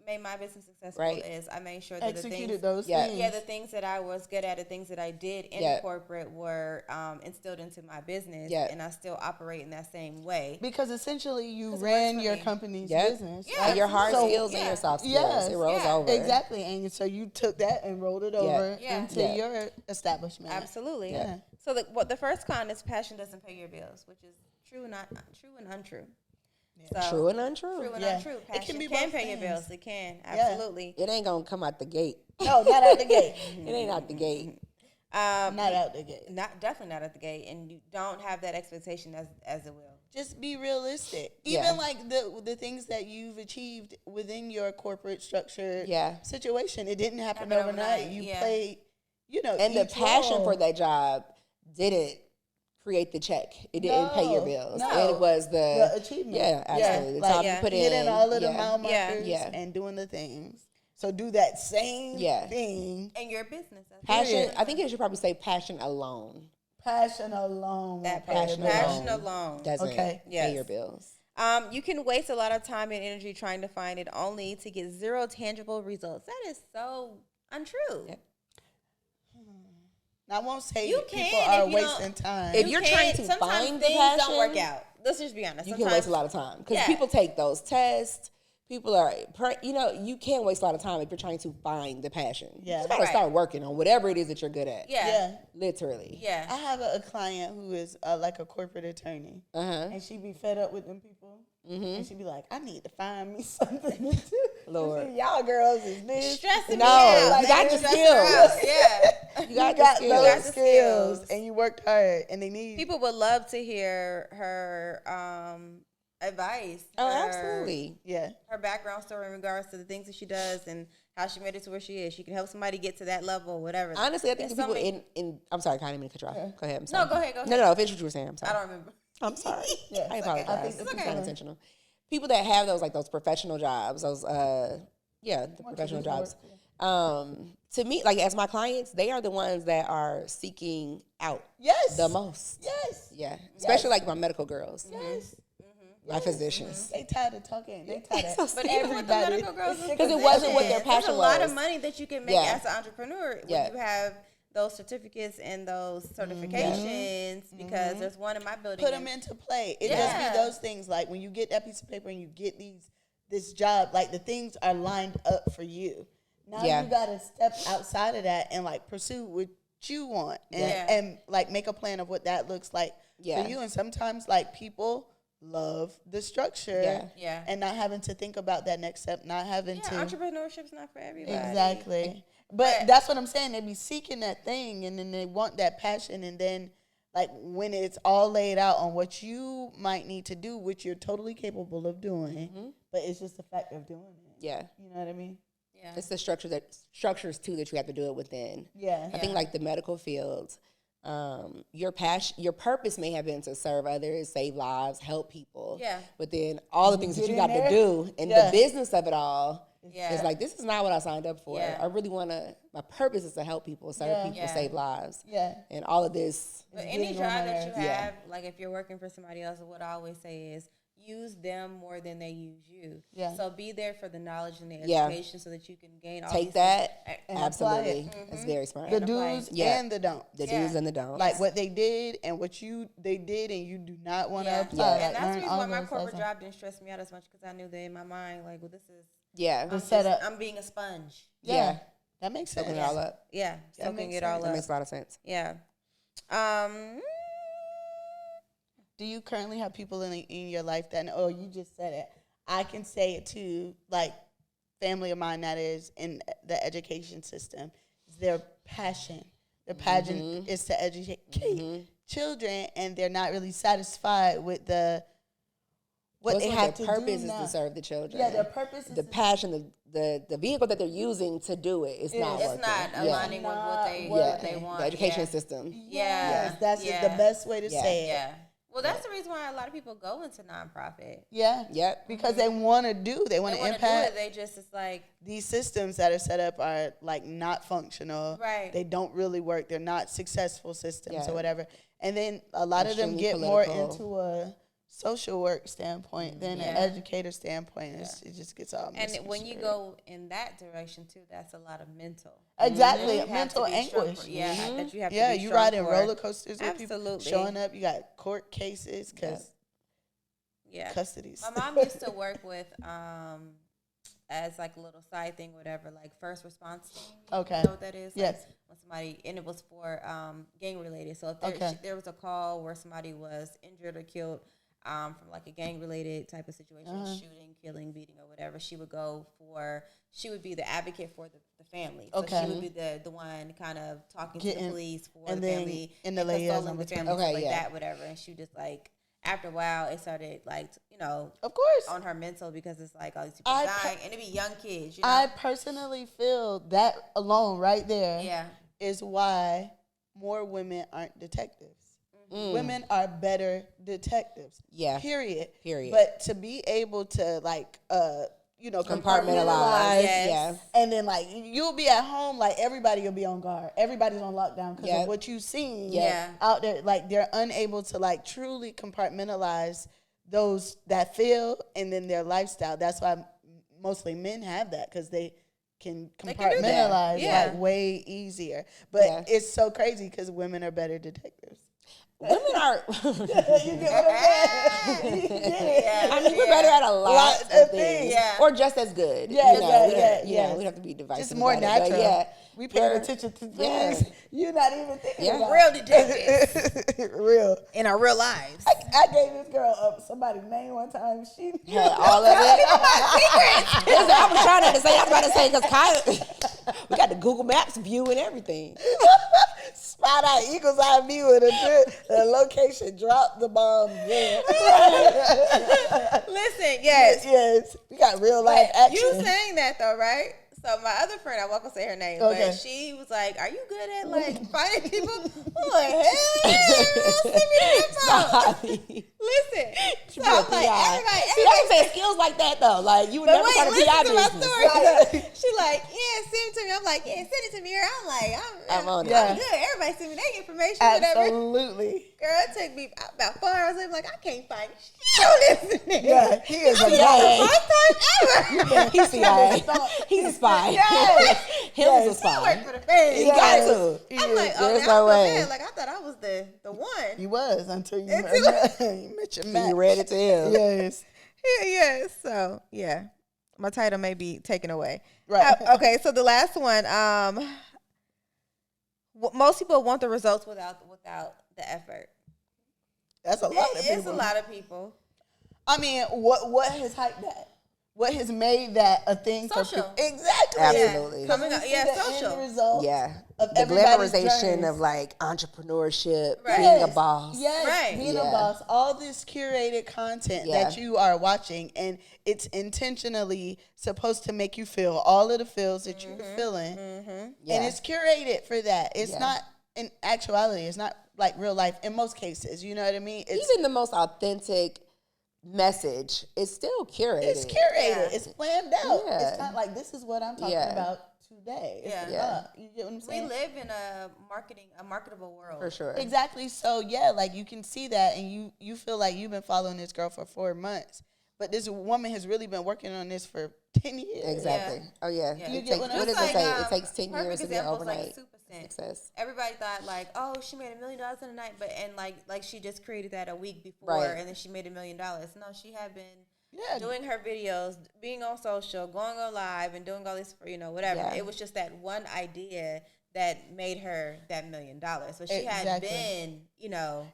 made my business successful. Right. Is I made sure that Executed the things, those Yeah. things. yeah, the things that I was good at, the things that I did in corporate were instilled into my business, and I still operate in that same way. Because essentially you Because it ran works for your me. company's Yep. business. Yeah. And your hard So- skills and your soft skills. Yes. It rolls Yeah. over. Exactly. And so you took that and rolled it over into Yeah. your establishment. Absolutely. Yeah. So the first con is passion doesn't pay your bills, which is true and untrue. So, True and untrue. True and Yeah. untrue. It Passion can be can both pay your things. bills. It can. Absolutely. It ain't gonna come out the gate. No, not out the gate. It ain't out the gate. Not out the gate. Definitely not at the gate, and you don't have that expectation as it will. Just be realistic. Yeah. Even like the things that you've achieved within your corporate structure situation, it didn't happen Happen overnight. overnight, You yeah. played, And the each passion role. for that job didn't create the check. It didn't pay your bills. No. It was the achievement. Yeah, absolutely. The Like time you put in. hitting all of the yeah. mile markers Yeah. and doing the things. So do that same thing. And your business. Passion, I think you should probably say passion alone. Passion alone. That won't pay passion, the bills. passion alone. Doesn't Okay. pay your bills. You can waste a lot of time and energy trying to find it only to get zero tangible results. That is so untrue. Yep. I won't say You that can people are if you don't- wasting time. If you're trying to sometimes find the things passion, don't work out. Let's just be honest. you can waste a lot of time because people take those tests. People are, you can waste a lot of time if you're trying to find the passion. Yeah. You gotta start working on whatever it is that you're good at. Yeah. Literally. Yeah. I have a client who is like a corporate attorney, and she be fed up with them people, and she be like, "I need to find me something to do." Lord. See, y'all girls is this Stressing No, me out. you got the Stressing her out. skills. Yeah. You got You the got skills. those the skills, skills. and you worked hard, and they need People would love to hear her advice. Oh, her- absolutely. Her background story in regards to the things that she does and how she made it to where she is. She can help somebody get to that level, whatever. Honestly, I think the There's people so many- in I'm sorry, I didn't mean to cut you off. Go ahead. I'm sorry. No, go ahead. No, finish what you were saying. I'm sorry. I don't remember. I'm sorry. Yeah, I it's apologize. okay. I think It's it's not okay. intentional. People that have those professional jobs, the professional jobs. To me, like as my clients, they are the ones that are seeking out the most. Yes. Yeah, especially like my medical girls, Yes. my physicians. They tired of talking. They tired of But even with the everybody. medical girls, Because it wasn't what their there's passion a lot was. of money that you can make Yeah. as an entrepreneur when Yeah. you have those certificates and those certifications. Because there's one in my building. Put them into play. It just Yeah. be those things like when you get that piece of paper and you get this job, like the things are lined up for you. Now Yeah. you gotta step outside of that and like pursue what you want and like make a plan of what that looks like for you. And sometimes like people love the structure and not having to think about that next step, not having to entrepreneurship's not for everybody. exactly. But that's what I'm saying. They be seeking that thing and then they want that passion, and then like when it's all laid out on what you might need to do, which you're totally capable of doing, but it's just the fact of doing it. Yeah, You know what I mean? Yeah. it's the structures too that you have to do it within. Yeah. I think like the medical field, your purpose may have been to serve others, save lives, help people. Yeah. But then all the things that get you in got there? to do and the business of it all, Yeah. it's like, this is not what I signed up for. Yeah. I really want to, my purpose is to help people, serve people, Yeah. save lives. Yeah. And all of this. But any getting job on my that you nerves. have, like if you're working for somebody else, what I always say is use them more than they use you. Yeah. So be there for the knowledge and the Yeah. education so that you can gain all Take these that. things. And apply Absolutely. it. It's very smart. The And apply do's it. Yeah. and the don'ts. The Yeah. do's and the don'ts. Like what they did and what they did and you do not want to Yeah. apply. Yeah. Like, And that's the learn reason all why my those corporate lessons. job didn't stress me out as much, because I knew that in my mind, like, well, this is Yeah. I'm setup. I'm being a sponge. Yeah. That makes sense. Soaking it all up. Yeah, That soaking makes it all sense. That up. makes a lot of sense. Yeah. Do you currently have people in your life that, oh, you just said it. I can say it too, like family of mine that is in the education system. Their passion. Their passion is to educate children, and they're not really satisfied with what they have their to purpose do is now. to serve the children. Yeah, their purpose is the passion, the vehicle that they're using to do it is not It's working. not aligning with what they want. The education yeah. system. Yes, that's the best way to say it. Yeah. Well, that's the reason why a lot of people go into nonprofit. Yeah. Yep. Because they want to They want to want to do impact. it. They just, it's like, These systems that are set up are like not functional. Right. They don't really work. They're not successful systems or Yeah. whatever. And then a lot of them Extremely get more political. into a social work standpoint than an educator standpoint. It just gets all and misconstrued. when you go in that direction too, that's a lot of mental. Exactly, You have mental to be strong anguish. for- yeah, that you have to Yeah, be you strong riding for. roller coasters with people Absolutely. showing up. You got court cases because Yeah. custody. My mom used to work with, as like a little side thing, whatever, like first response team. Okay. You know what that is? Yes. Like when somebody, and it was for gang related. So if there was a call where somebody was injured or killed from like a gang related type of situation, shooting, killing, beating, or whatever, she would be the advocate for the family. So she would be the one kind of talking to the police for and the then family, in the consoling the family, Okay, stuff like yeah. that, whatever. And she just like, after a while, it started like, Of course. on her mental, because it's like all these people dying, and it be young kids. You know? I personally feel that alone right there is Yeah. why more women aren't detectives. Women are better detectives. Yeah. Period. Period. But to be able to like Compartmentalize. Yes. Yeah. and then like you'll be at home, like everybody will be on guard. Everybody's on lockdown because Yep. of what you've seen Yeah. out there. Like they're unable to like truly compartmentalize those that feel and then their lifestyle. That's why mostly men have that, because they can They can do that. compartmentalize Yeah. like way easier. But Yeah. it's so crazy because women are better detectives. Women are. You get what I'm saying? You get it. Yeah. I mean, we're better at a lot of things, Yeah. or just as good. Yeah, you know, yeah, we yeah, don't- you yeah. know, we don't have to be divisive. Just more about it, but natural. yeah, We paying we're- attention to yeah. things you're not even thinking Yeah. about. Real detectives Real. in our real lives. I gave this girl somebody's name one time. She Had all of it. Listen, I was trying not to say. I was about to say because Kyle, we got the Google Maps view and everything. spot out eagle's eye view of the location. Drop the bomb. Yeah. Listen, yes. Yes. We got real life action. You saying that though, right? So my other friend, I won't gonna say her name, Okay. but she was like, "Are you good at like finding people?" I'm like, "Hell yeah, send me the info." Listen, so I'm like, everybody. See, that's what I'm saying. Skills like that though, like you would But never wait, start a listen PI to my business. story. She like, yeah, send it to me. I'm like, yeah, send it to me. I'm like, I'm on it. I'm good. Everybody send me that information, whatever. Absolutely. Girl, it took me about 4 hours. I'm like, I can't find shit on this nigga. Yeah, he is a CIA. guy. First time ever. He's CIA. He's a spy. Yes. Him is a I spy. work for the feds. He got to. I'm like, oh, There's now no I feel way. bad. Like, I thought I was the one. He was until you Until- met your match. You read it to him. Yes. Yeah. So, yeah. My title may be taken away. Right. Okay, so the last one. Most people want the results without the effort. That's a lot of people. It's a lot of people. I mean, what has hyped that? What has made that a thing for Social. people? Exactly. Absolutely. Yeah. Coming We up, see yeah, the social. end result Yeah. of The everybody's glamorization journeys. of like entrepreneurship, Right. being a boss. Yes, Right. being Yeah. a boss. All this curated content Yeah. that you are watching, and it's intentionally supposed to make you feel all of the feels that you're feeling, Yeah. and it's curated for that. It's Yeah. not in actuality. It's not like real life in most cases. You know what I mean? It's Even the most authentic message is still curated. it's curated. Yeah. It's planned out. Yeah. It's not like this is what I'm talking Yeah. about today. It's Yeah. not. You get what I'm We saying? live in a marketable world. For sure. Exactly. So yeah, like you can see that, and you feel like you've been following this girl for 4 months, but this woman has really been working on this for 10 years. Exactly. Yeah. Oh yeah. Yeah. You It get takes, what I'm what does saying? it say? Like, It takes 10 perfect years to get example is overnight like Supercent. success. Everybody thought like, oh, she made $1 million in a night, but like she just created that a week before, Right. and then she made $1 million. No, she had been Yeah. doing her videos, being on social, going on live, and doing all this for whatever. Yeah. It was just that one idea that made her that $1 million. So she had Exactly. been,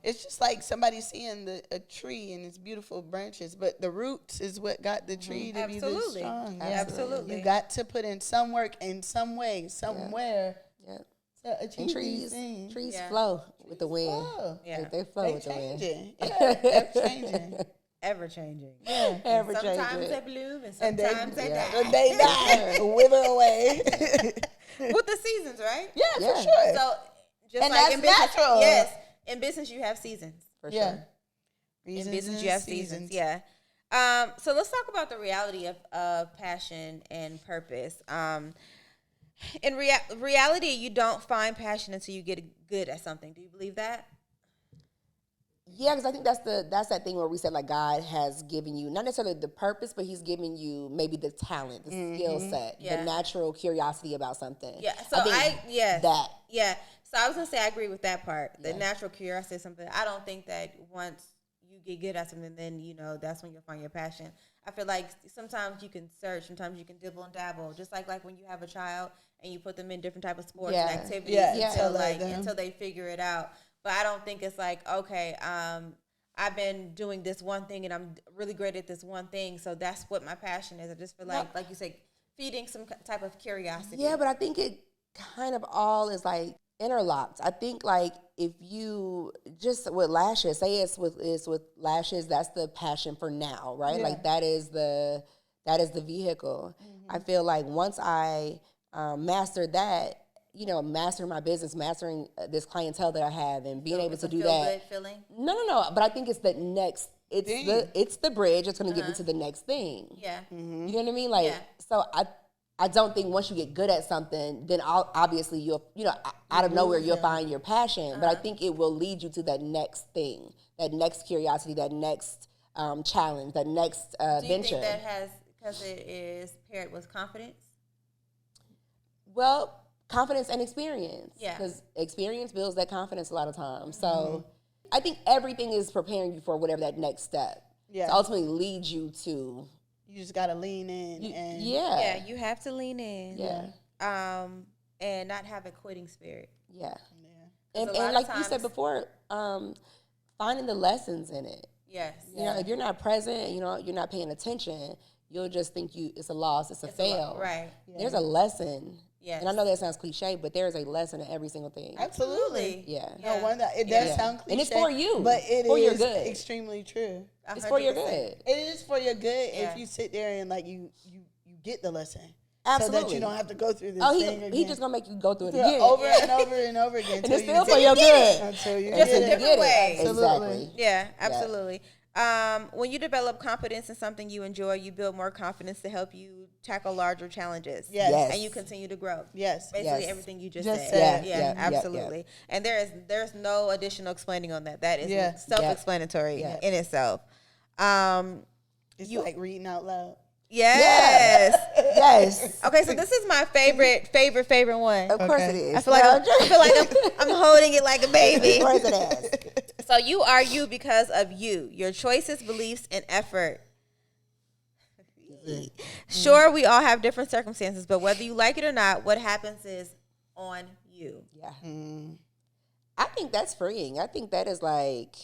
It's just like somebody seeing a tree and its beautiful branches, but the roots is what got the tree to be this Absolutely. strong. Yeah. Absolutely. You got to put in some work in some way, somewhere Yeah. to achieve And these things. trees Yeah. flow with the wind. Oh, Yeah. They flow they with the wind. changing. Yeah, they're changing. ever changing. Yeah. Ever Sometimes changing. they bloom and And sometimes they die. And they die, wither away. With the seasons, right? Yeah, Yeah. for sure. So just And like that's in business, natural. yes, in business you have seasons. For Yeah. sure. In business you have seasons. Yeah. So let's talk about the reality of passion and purpose. In reality, you don't find passion until you get good at something. Do you believe that? Yeah, because I think that's that thing where we said like God has given you not necessarily the purpose, but He's given you maybe the talent, the skill set, Yeah. the natural curiosity about something. Yeah. So think yes. that. Yeah. So I was gonna say I agree with that part. The Yeah. natural curiosity is something. I don't think that once you get good at something, then that's when you'll find your passion. I feel like sometimes you can search, sometimes you can dibble and dabble, just like when you have a child and you put them in different type of sports Yeah. and activities Yeah. until they figure it out. But I don't think it's like, okay, I've been doing this one thing and I'm really great at this one thing, so that's what my passion is. I just feel like you say, feeding some type of curiosity. Yeah, but I think it kind of all is like interlocked. I think like if you just with lashes, say it's with lashes, that's the passion for now, right? Yeah. Like that is the vehicle. I feel like once I master that, master my business, mastering this clientele that I have, and being able It's to a do feel that. good feeling. No. But I think it's the next. It's the bridge. It's going to get me Uh-huh. to the next thing. Yeah. You know what I mean? Like, Yeah. so I don't think once you get good at something, then obviously you'll, out of nowhere you'll find your passion. But I think it will lead you to that next thing, that next curiosity, that next challenge, that next Do you venture. think that because it is paired with confidence? Well, confidence and experience. Yeah. Because experience builds that confidence a lot of times. So I think everything is preparing you for whatever that next step. Yeah. To ultimately lead you to. You just gotta lean in and Yeah. Yeah, you have to lean in. Yeah. And not have a quitting spirit. Yeah. 'Cause And a lot of like you times- said before, finding the lessons in it. Yes. You know, if you're not present, you're not paying attention, you'll just think it's a loss, it's a fail. Right. There's a lesson. Yes. And I know that sounds cliche, but there is a lesson in every single thing. absolutely. Yeah. No wonder it does Yeah. sound cliche, And it's for you. but it For your is good. extremely true. It's for your 100%. good. It is for your good Yeah. if you sit there and like you get the lesson, Absolutely. so that you don't have to go through this Oh, thing again. he just gonna make you go through it Through again. over and over and over again. And until it's you still get for your it. good. Until you Just get a it. different way. Exactly. Yeah, absolutely. When you develop confidence in something you enjoy, you build more confidence to help you tackle larger challenges. Yes. Yes. And you continue to grow. Yes. Basically Yes. everything you just Just said. said. Yeah, Yeah, yeah, absolutely. And there's no additional explaining on that. That is Yeah. self-explanatory Yeah. in itself. It's like reading out loud. Yes. Yes. Okay, so this is my favorite one. Of course Okay. it is. I feel like I'm holding it like a baby. Of course it is. So you are you because of you, your choices, beliefs, and effort. Sure, we all have different circumstances, but whether you like it or not, what happens is on you. Yeah. I think that's freeing. I think that is like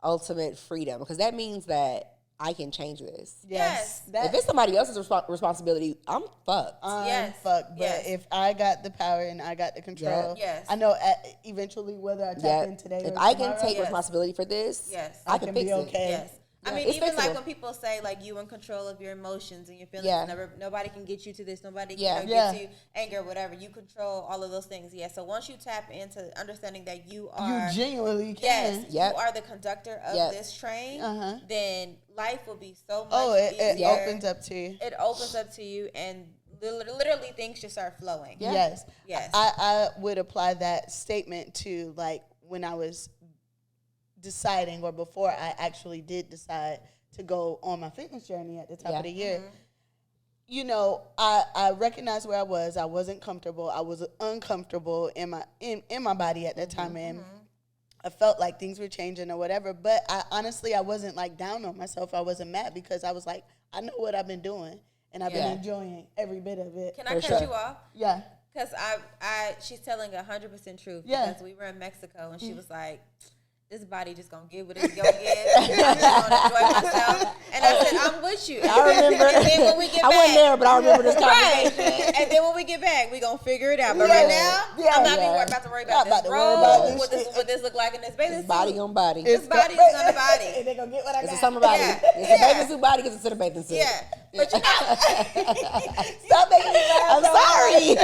ultimate freedom because that means that I can change this. Yes. If it's somebody else's responsibility, I'm fucked. Yes. Fuck. But Yes. if I got the power and I got the control, Yes. I know eventually whether I tap in today If or I can tomorrow, take Yes. responsibility for this, Yes. I I can can fix be it. okay. Yes. I Yeah. mean, It's even like fixable. when people say like you in control of your emotions and your feelings, Yeah. nobody can get you to this, nobody Yeah. can Yeah. get to anger, whatever. You control all of those things. Yeah. So once you tap into understanding that you are You genuinely yes, can. Yep. you are the conductor of Yep. this train, Uh-huh. then life will be so much Oh, it easier. opens up to you. It opens up to you, and literally things just start flowing. Yeah. Yes. Yes. I would apply that statement to like when I was deciding or before I actually did decide to go on my fitness journey at the top of the year. You know, I recognized where I was. I wasn't comfortable. I was uncomfortable in my body at that time, and I felt like things were changing or whatever. But I wasn't like down on myself. I wasn't mad because I was like, I know what I've been doing, and I've been enjoying every bit of it. Can I For cut sure. you off? Yeah. Because she's telling 100% truth. Yeah. Because we were in Mexico, and she was like, this body just gonna give what it's gonna give. I'm just gonna enjoy myself. And I said, I'm with you. I remember. And then when we get I wasn't back, there, but I remember this right. conversation. And then when we get back, we gonna figure it out. But right now, I'm not even about to worry about this road. What this look like in this bathing suit. Body on body. This body is gonna body. And they gonna get what I got. It's a summer body. It's a bathing suit body. Gets into the bathing suit. Yeah, but you know, Stop making me laugh. I'm sorry.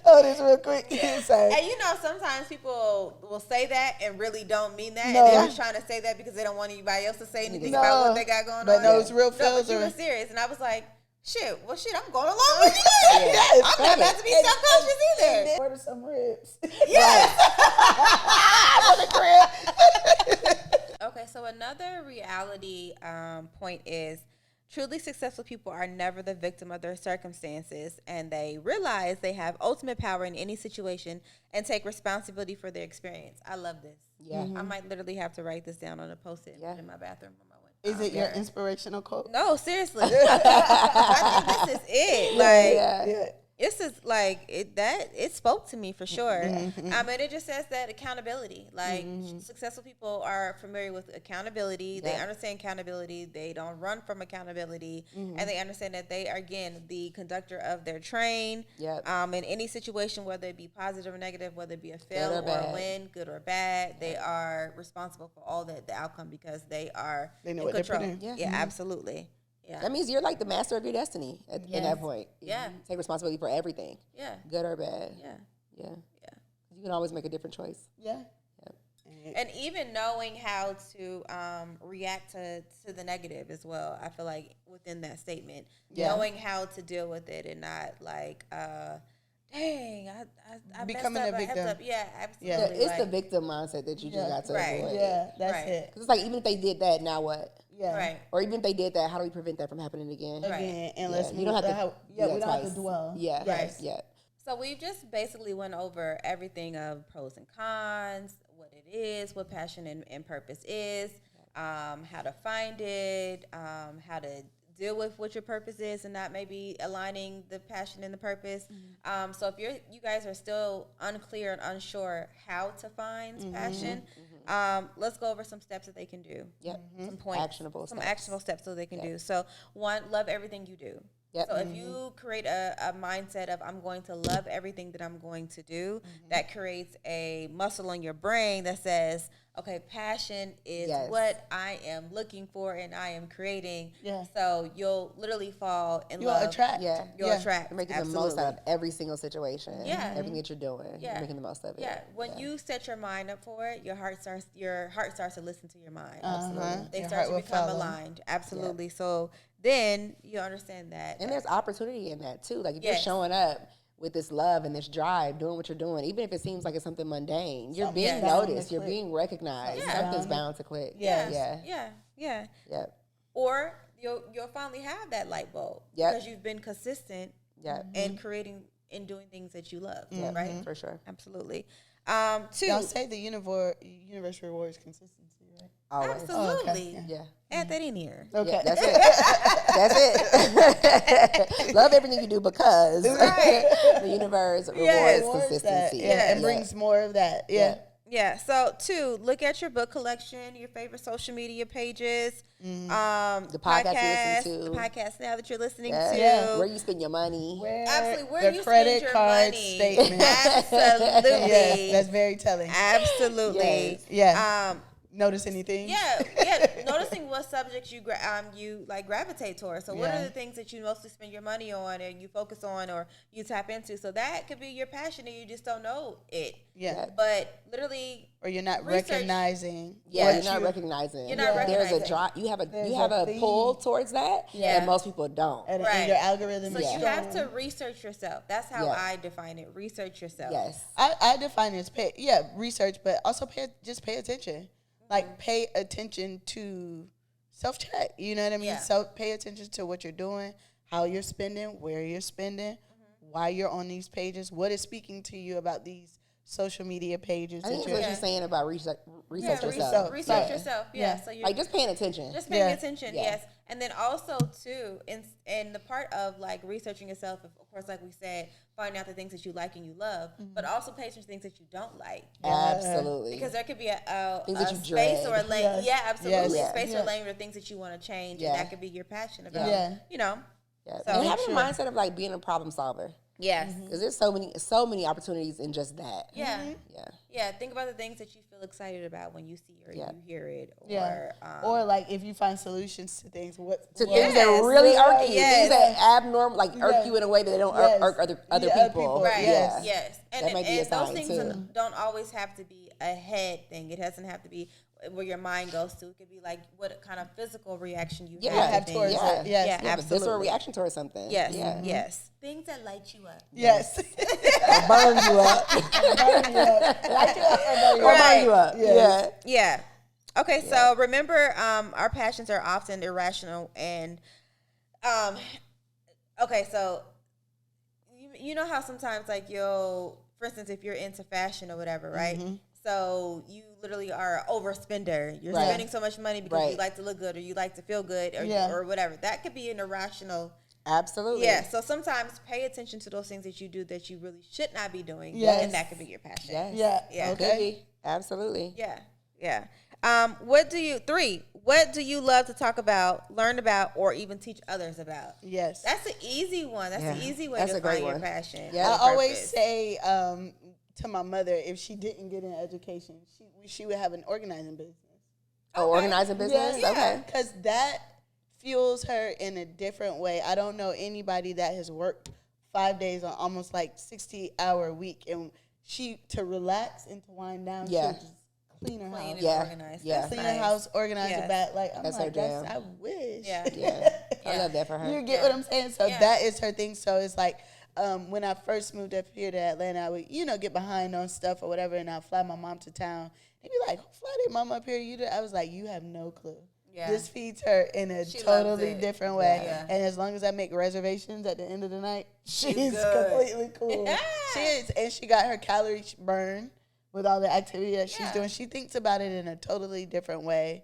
Oh, this real quick. and you know, sometimes people will say that and really don't mean that, No. and they're just trying to say that because they don't want anybody else to say anything about what they got going on. But no, it's real No, feels. but you were serious, and I for like, shit, I'm going along with you. Yes, I'm not about to be self-conscious either. Order some ribs. Yes. For the crib. Okay, so another reality point is truly successful people are never the victim of their circumstances, and they realize they have ultimate power in any situation and take responsibility for their experience. I love this. Yeah. I might literally have to write this down on a post-it in my bathroom on my way. Is it your inspirational quote? No, seriously. I think this is it. Like, Yeah. this is like it spoke to me for sure. And it just says that accountability, like successful people are familiar with accountability. They understand accountability. They don't run from accountability, and they understand that they are, again, the conductor of their train. In any situation, whether it be positive or negative, whether it be a fail or a win, good or bad, they are responsible for all the outcome because they are in control. Yeah, absolutely. Yeah. That means you're like the master of your destiny at that point. Yeah. Take responsibility for everything. Yeah. Good or bad. Yeah. Yeah. Yeah. You can always make a different choice. Yeah. And even knowing how to react to the negative as well, I feel like within that statement, knowing how to deal with it and not like, dang, I becoming messed up, a victim. I heads up. Yeah, absolutely. Yeah, it's the victim mindset that you just got to avoid. Yeah, that's it. Because it's like, even if they did that, now what? Yeah. Right. Or even if they did that, how do we prevent that from happening again? Again, and let's You don't have to. we don't have to dwell. Yeah. Right. Yeah. So we've just basically went over everything of pros and cons, what it is, what passion and purpose is, how to find it, how to deal with what your purpose is and not maybe aligning the passion and the purpose. So if you guys are still unclear and unsure how to find passion, let's go over some steps that they can do. Some points, Actionable steps so they can do. So one, love everything you do. So if you create a mindset of I'm going to love everything that I'm going to do, that creates a muscle in your brain that says, okay, passion is what I am looking for and I am creating. So you'll literally fall in love. You'll attract. You'll attract. You're making the most out of every single situation. Everything that you're doing. Yeah. You're making the most of it. When you set your mind up for it, your heart starts to listen to your mind. Absolutely. They Your start heart to will become follow. aligned. Absolutely. So then you understand that. And there's opportunity in that too. Like if you're showing up with this love and this drive, doing what you're doing, even if it seems like it's something mundane, you're being noticed, you're being recognized. Something's bound to click. Yeah. Or you'll finally have that light bulb because you've been consistent and creating and doing things that you love. Right? For sure. Absolutely. Two. Y'all say the universe rewards consistency, right? Always. Absolutely. Okay. Yeah. Add that in here. Okay. Yeah, that's it. Love everything you do because the universe rewards consistency. And brings more of that. Yeah. So, two, look at your book collection, your favorite social media pages, The podcast you listen to. the podcast now that you're listening to. Where you spend your money. Absolutely. Where the you credit spend your card money. statement. Absolutely. Yes, that's very telling. Absolutely. Yeah. Notice anything? Noticing what subjects you gravitate towards. So what are the things that you mostly spend your money on, and you focus on, or you tap into? So that could be your passion, and you just don't know it. Yeah. But literally, or you're not research. Recognizing. Yeah, you're not recognizing. You're not There's recognizing. a drop. You have a pull towards that, and most people don't. And your algorithm So is you have to research yourself. That's how I define it. Research yourself. Yes. I define it as research, but also pay attention. Like, pay attention to self-check. You know what I mean? So pay attention to what you're doing, how you're spending, where you're spending, why you're on these pages, what is speaking to you about these social media pages. I think that's what you're saying about research yourself. Research yourself. Yeah. So you're like just paying attention. Just paying attention. Yes. And then also too, in the part of like researching yourself, of course, like we said, finding out the things that you like and you love, but also pay attention to things that you don't like. Absolutely. Because there could be a space dread. or a lane. Yeah, absolutely. Yes. Space or lane or things that you want to change, and that could be your passion about. You know. Yeah. So And having a mindset of like being a problem solver. Yes. Because there's so many opportunities in just that. Yeah. Yeah. Yeah. Think about the things that you feel excited about when you see or you hear it. Or like if you find solutions to things, Things that really irk you, things that abnormal, like irk you in a way that they don't irk other people. Right. Yeah. Yes. And, that might be a those sign things too. don't always have to be a head thing. It doesn't have to be where your mind goes to. It could be like what kind of physical reaction you have towards it. Yes. Yeah, You have a absolutely. visceral reaction towards something. Yes. Yeah. Yes. Things that light you up. Yes. Burn you up. Burn you up. Light you up or Burn you up. Yes. Yeah. Okay, so remember, our passions are often irrational, and okay, so you know how sometimes like for instance, if you're into fashion or whatever, right? So you literally are an overspender. You're spending so much money because you like to look good or you like to feel good or whatever. That could be an irrational. Absolutely. Yeah. So sometimes pay attention to those things that you do that you really should not be doing. Yes. And that could be your passion. Yes. Yeah. Okay. Could be. Absolutely. Yeah. Yeah. What do you love to talk about, learn about, or even teach others about? Yes. That's an easy one. That's an easy way to find your passion. Yeah. I always say to my mother, if she didn't get an education, she would have an organizing business. Oh, organizing business? Yeah. Okay. Because that fuels her in a different way. I don't know anybody that has worked 5 days on almost like 60-hour week, and to relax and to wind down, she'll just clean her house. Organize. Yeah. Clean her house, organize her back. Like, I'm That's like, her jam. I wish. Yeah. Yeah. I love that for her. You get what I'm saying? So that is her thing. So it's like, when I first moved up here to Atlanta, I would, get behind on stuff or whatever, and I'd fly my mom to town. They'd be like, fly their mom up here. I was like, you have no clue. Yeah. This feeds her in a totally different way. Yeah. And as long as I make reservations at the end of the night, she's completely cool. She is. And she got her calories burned with all the activity that she's doing. She thinks about it in a totally different way.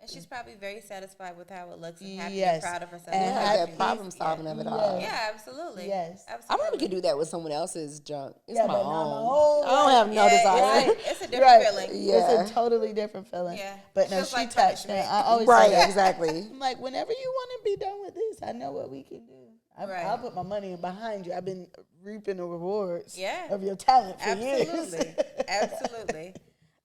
And she's probably very satisfied with how it looks and happy and proud of herself. And that problem solving of it all. Yeah, absolutely. Yes. Absolutely. I probably could do that with someone else's junk. It's my but own. I don't have no desire. It's a different feeling. Yeah. It's a totally different feeling. Yeah. But no, Feels she like touched me. punishment. I always say that. Exactly. I'm like, whenever you want to be done with this, I know what we can do. I'll put my money behind you. I've been reaping the rewards of your talent for years. Absolutely.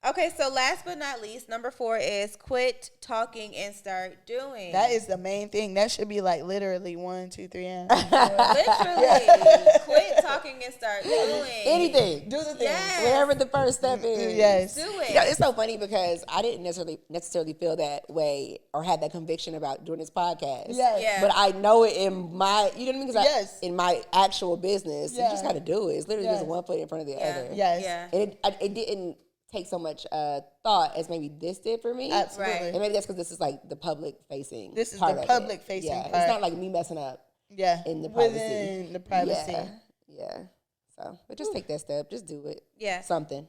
Okay, so last but not least, number 4 is quit talking and start doing. That is the main thing. That should be like literally 1, 2, 3, and literally quit talking and start doing anything. Do the thing. Yes. Wherever the first step is. Yes. Do it. It's so funny because I didn't necessarily feel that way or had that conviction about doing this podcast. Yes. Yeah. But I know it in my, you know what I mean? Because in my actual business, you just got to do it. It's literally just one foot in front of the other. Yes. Yeah. And it didn't take so much thought as maybe this did for me. Absolutely. Right. And maybe that's because this is like the public facing. This is part the of public it. facing Yeah. part. It's not like me messing up. Yeah. In the privacy. Within the privacy. Yeah. So, but just take that step. Just do it. Yeah. Something.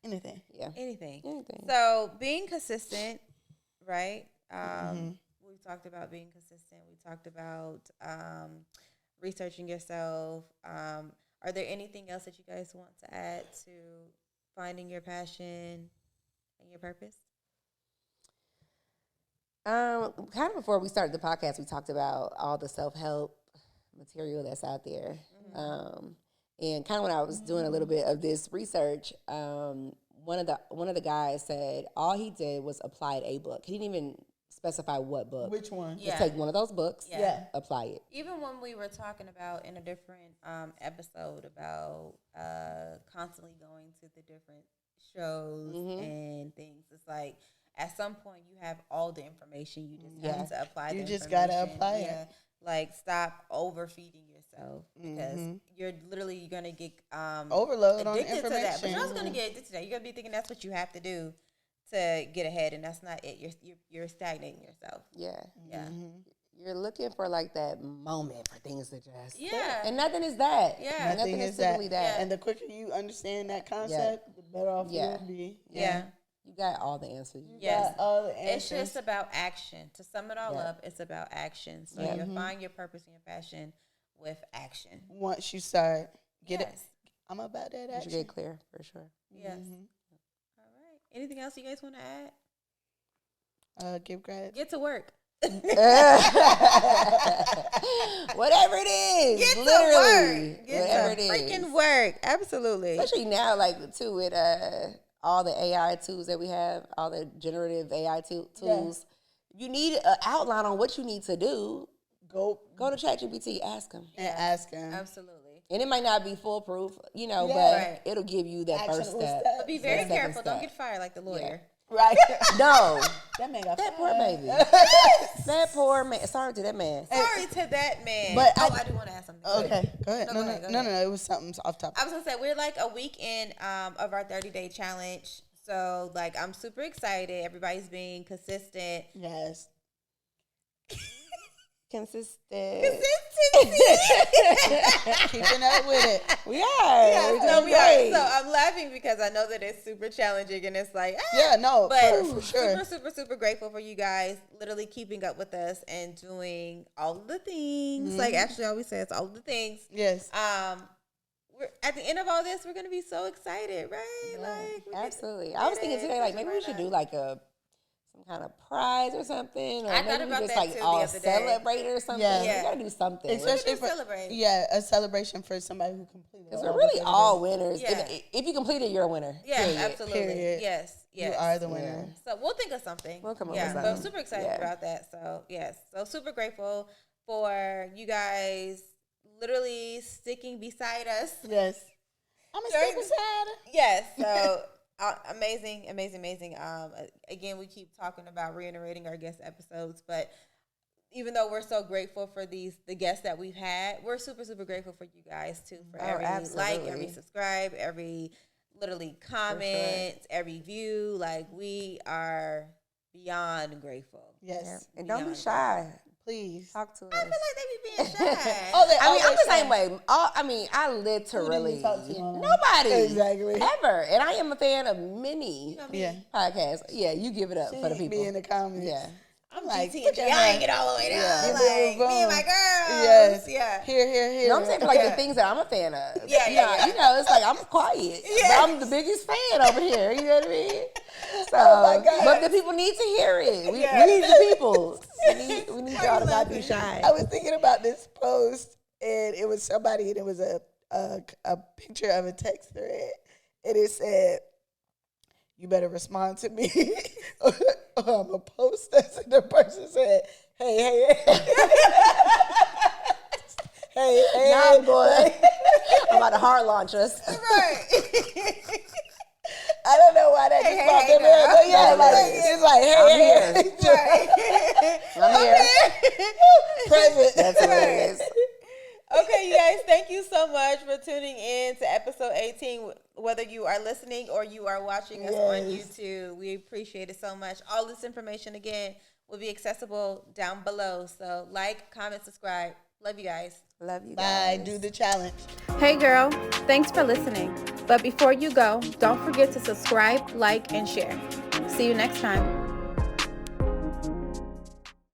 Anything. Yeah. Anything. Anything. So being consistent, right? We talked about being consistent. We talked about researching yourself. Are there anything else that you guys want to add to finding your passion and your purpose? Kind of before we started the podcast, we talked about all the self-help material that's out there. And kind of when I was doing a little bit of this research, one of the guys said all he did was applied a book. He didn't even specify what book. Which one? Just take one of those books, apply it. Even when we were talking about in a different episode about constantly going to the different shows and things, it's like at some point you have all the information. You just have to apply. You the just information. gotta apply it. Like stop overfeeding yourself because you're literally gonna get overload on addicted to that. But information. you're also gonna get addicted to that. You're gonna be thinking that's what you have to do to get ahead, and that's not it. You're stagnating yourself. Yeah. Yeah. You're looking for like that moment for things to just Yeah. and nothing is that. Yeah. Nothing is simply that. And the quicker you understand that concept, the better off you'll be. Yeah. You got all the answers. Yes. All the answers. It's just about action. To sum it all up, it's about action. So you find your purpose and your passion with action. Once you start, get it. Yes. I'm about that You action. should get clear for sure. Yes. All right. Anything else you guys want to add? Give credit. Get to work. Whatever it is, Get literally, to work. Get whatever to it is. freaking work. Absolutely. Especially now, like too with all the AI tools that we have, all the generative AI tools. You need an outline on what you need to do. Go to ChatGPT, ask them. And ask him. Absolutely. And it might not be foolproof, you know, Yeah. but Right. it'll give you that first Actionable step. steps. But be very Second careful. Don't step. get fired like the lawyer. Right. No, That man got that poor fired. baby. That poor man. Sorry to that man. Sorry to that man. But I do want to ask something. Okay, go ahead. No, No, go no, ahead, go no, ahead. no, it was something off topic. I was gonna say we're like a week in of our 30-day challenge, so like I'm super excited. Everybody's being consistent. Yes. Consistent. Keeping up with it. We are. Yes, We're no, doing we are. great. So I'm laughing because I know that it's super challenging and it's like, Yeah, no, but for sure. super, super, super grateful for you guys literally keeping up with us and doing all of the things. Like Ashley always says, all of the things. Yes. We're at the end of all this, we're gonna be so excited, right? Like we get- Absolutely. I was thinking today, like maybe we should do like some kind of prize or something, or I thought maybe we about just that like too the all other day. celebrate or something. Yeah. We gotta do something. Especially just for celebrate. a celebration for somebody who completed. Because we're really all winners. Yeah. If you complete it, you're a winner. Yeah, Period. absolutely. Period. Yes, yes. You are the winner. So we'll think of something. We'll come up yeah, with but something. super excited Yeah. about that. So yes, so super grateful for you guys literally sticking beside us. Yes. I'm a During- step aside. Yes, so amazing. Again, we keep talking about reiterating our guest episodes, but even though we're so grateful for the guests that we've had, we're super, super grateful for you guys too, for every like, absolutely. every subscribe, every literally comment, every view. Like we are beyond grateful. Yes. Yeah. And don't be Beyond shy. Please. Talk to us. I feel like they be being shy. Oh, they I mean, I'm always the same say- way. I literally you talk to on? nobody Exactly. ever, and I am a fan of many Yeah. podcasts. Yeah, you give it up for the She people. be in the comments. Yeah, I'm like, GTGI look at her. ain't get all the way down. Yeah. Like Boom. me and my girls. Yes. Yeah. Here. you know what I'm saying? For like Yeah. the things that I'm a fan of. Yeah, you yeah, know, yeah. You know, it's like I'm quiet, Yeah. but I'm the biggest fan over here. You know what I mean? So, Oh my God. but the people need to hear it. We Yeah. need the people. We need Why y'all you to not be laughing? shy. I was thinking about this post, and it was somebody, and it was a picture of a text thread, and it said, "You better respond to me." I'm gonna post this, and the person said, "Hey." Hey, Nah, boy. I'm about to hard launch us. Right. I don't know why that just popped hey, in there, now. but yeah, That's like hilarious. it's like, I'm here. present. That's hilarious. Okay, you guys, thank you so much for tuning in to episode 18. Whether you are listening or you are watching us on YouTube, we appreciate it so much. All this information, again, will be accessible down below. So like, comment, subscribe. Love you guys. Love you Bye. guys. Do the challenge. Hey girl, thanks for listening. But before you go, don't forget to subscribe, like, and share. See you next time.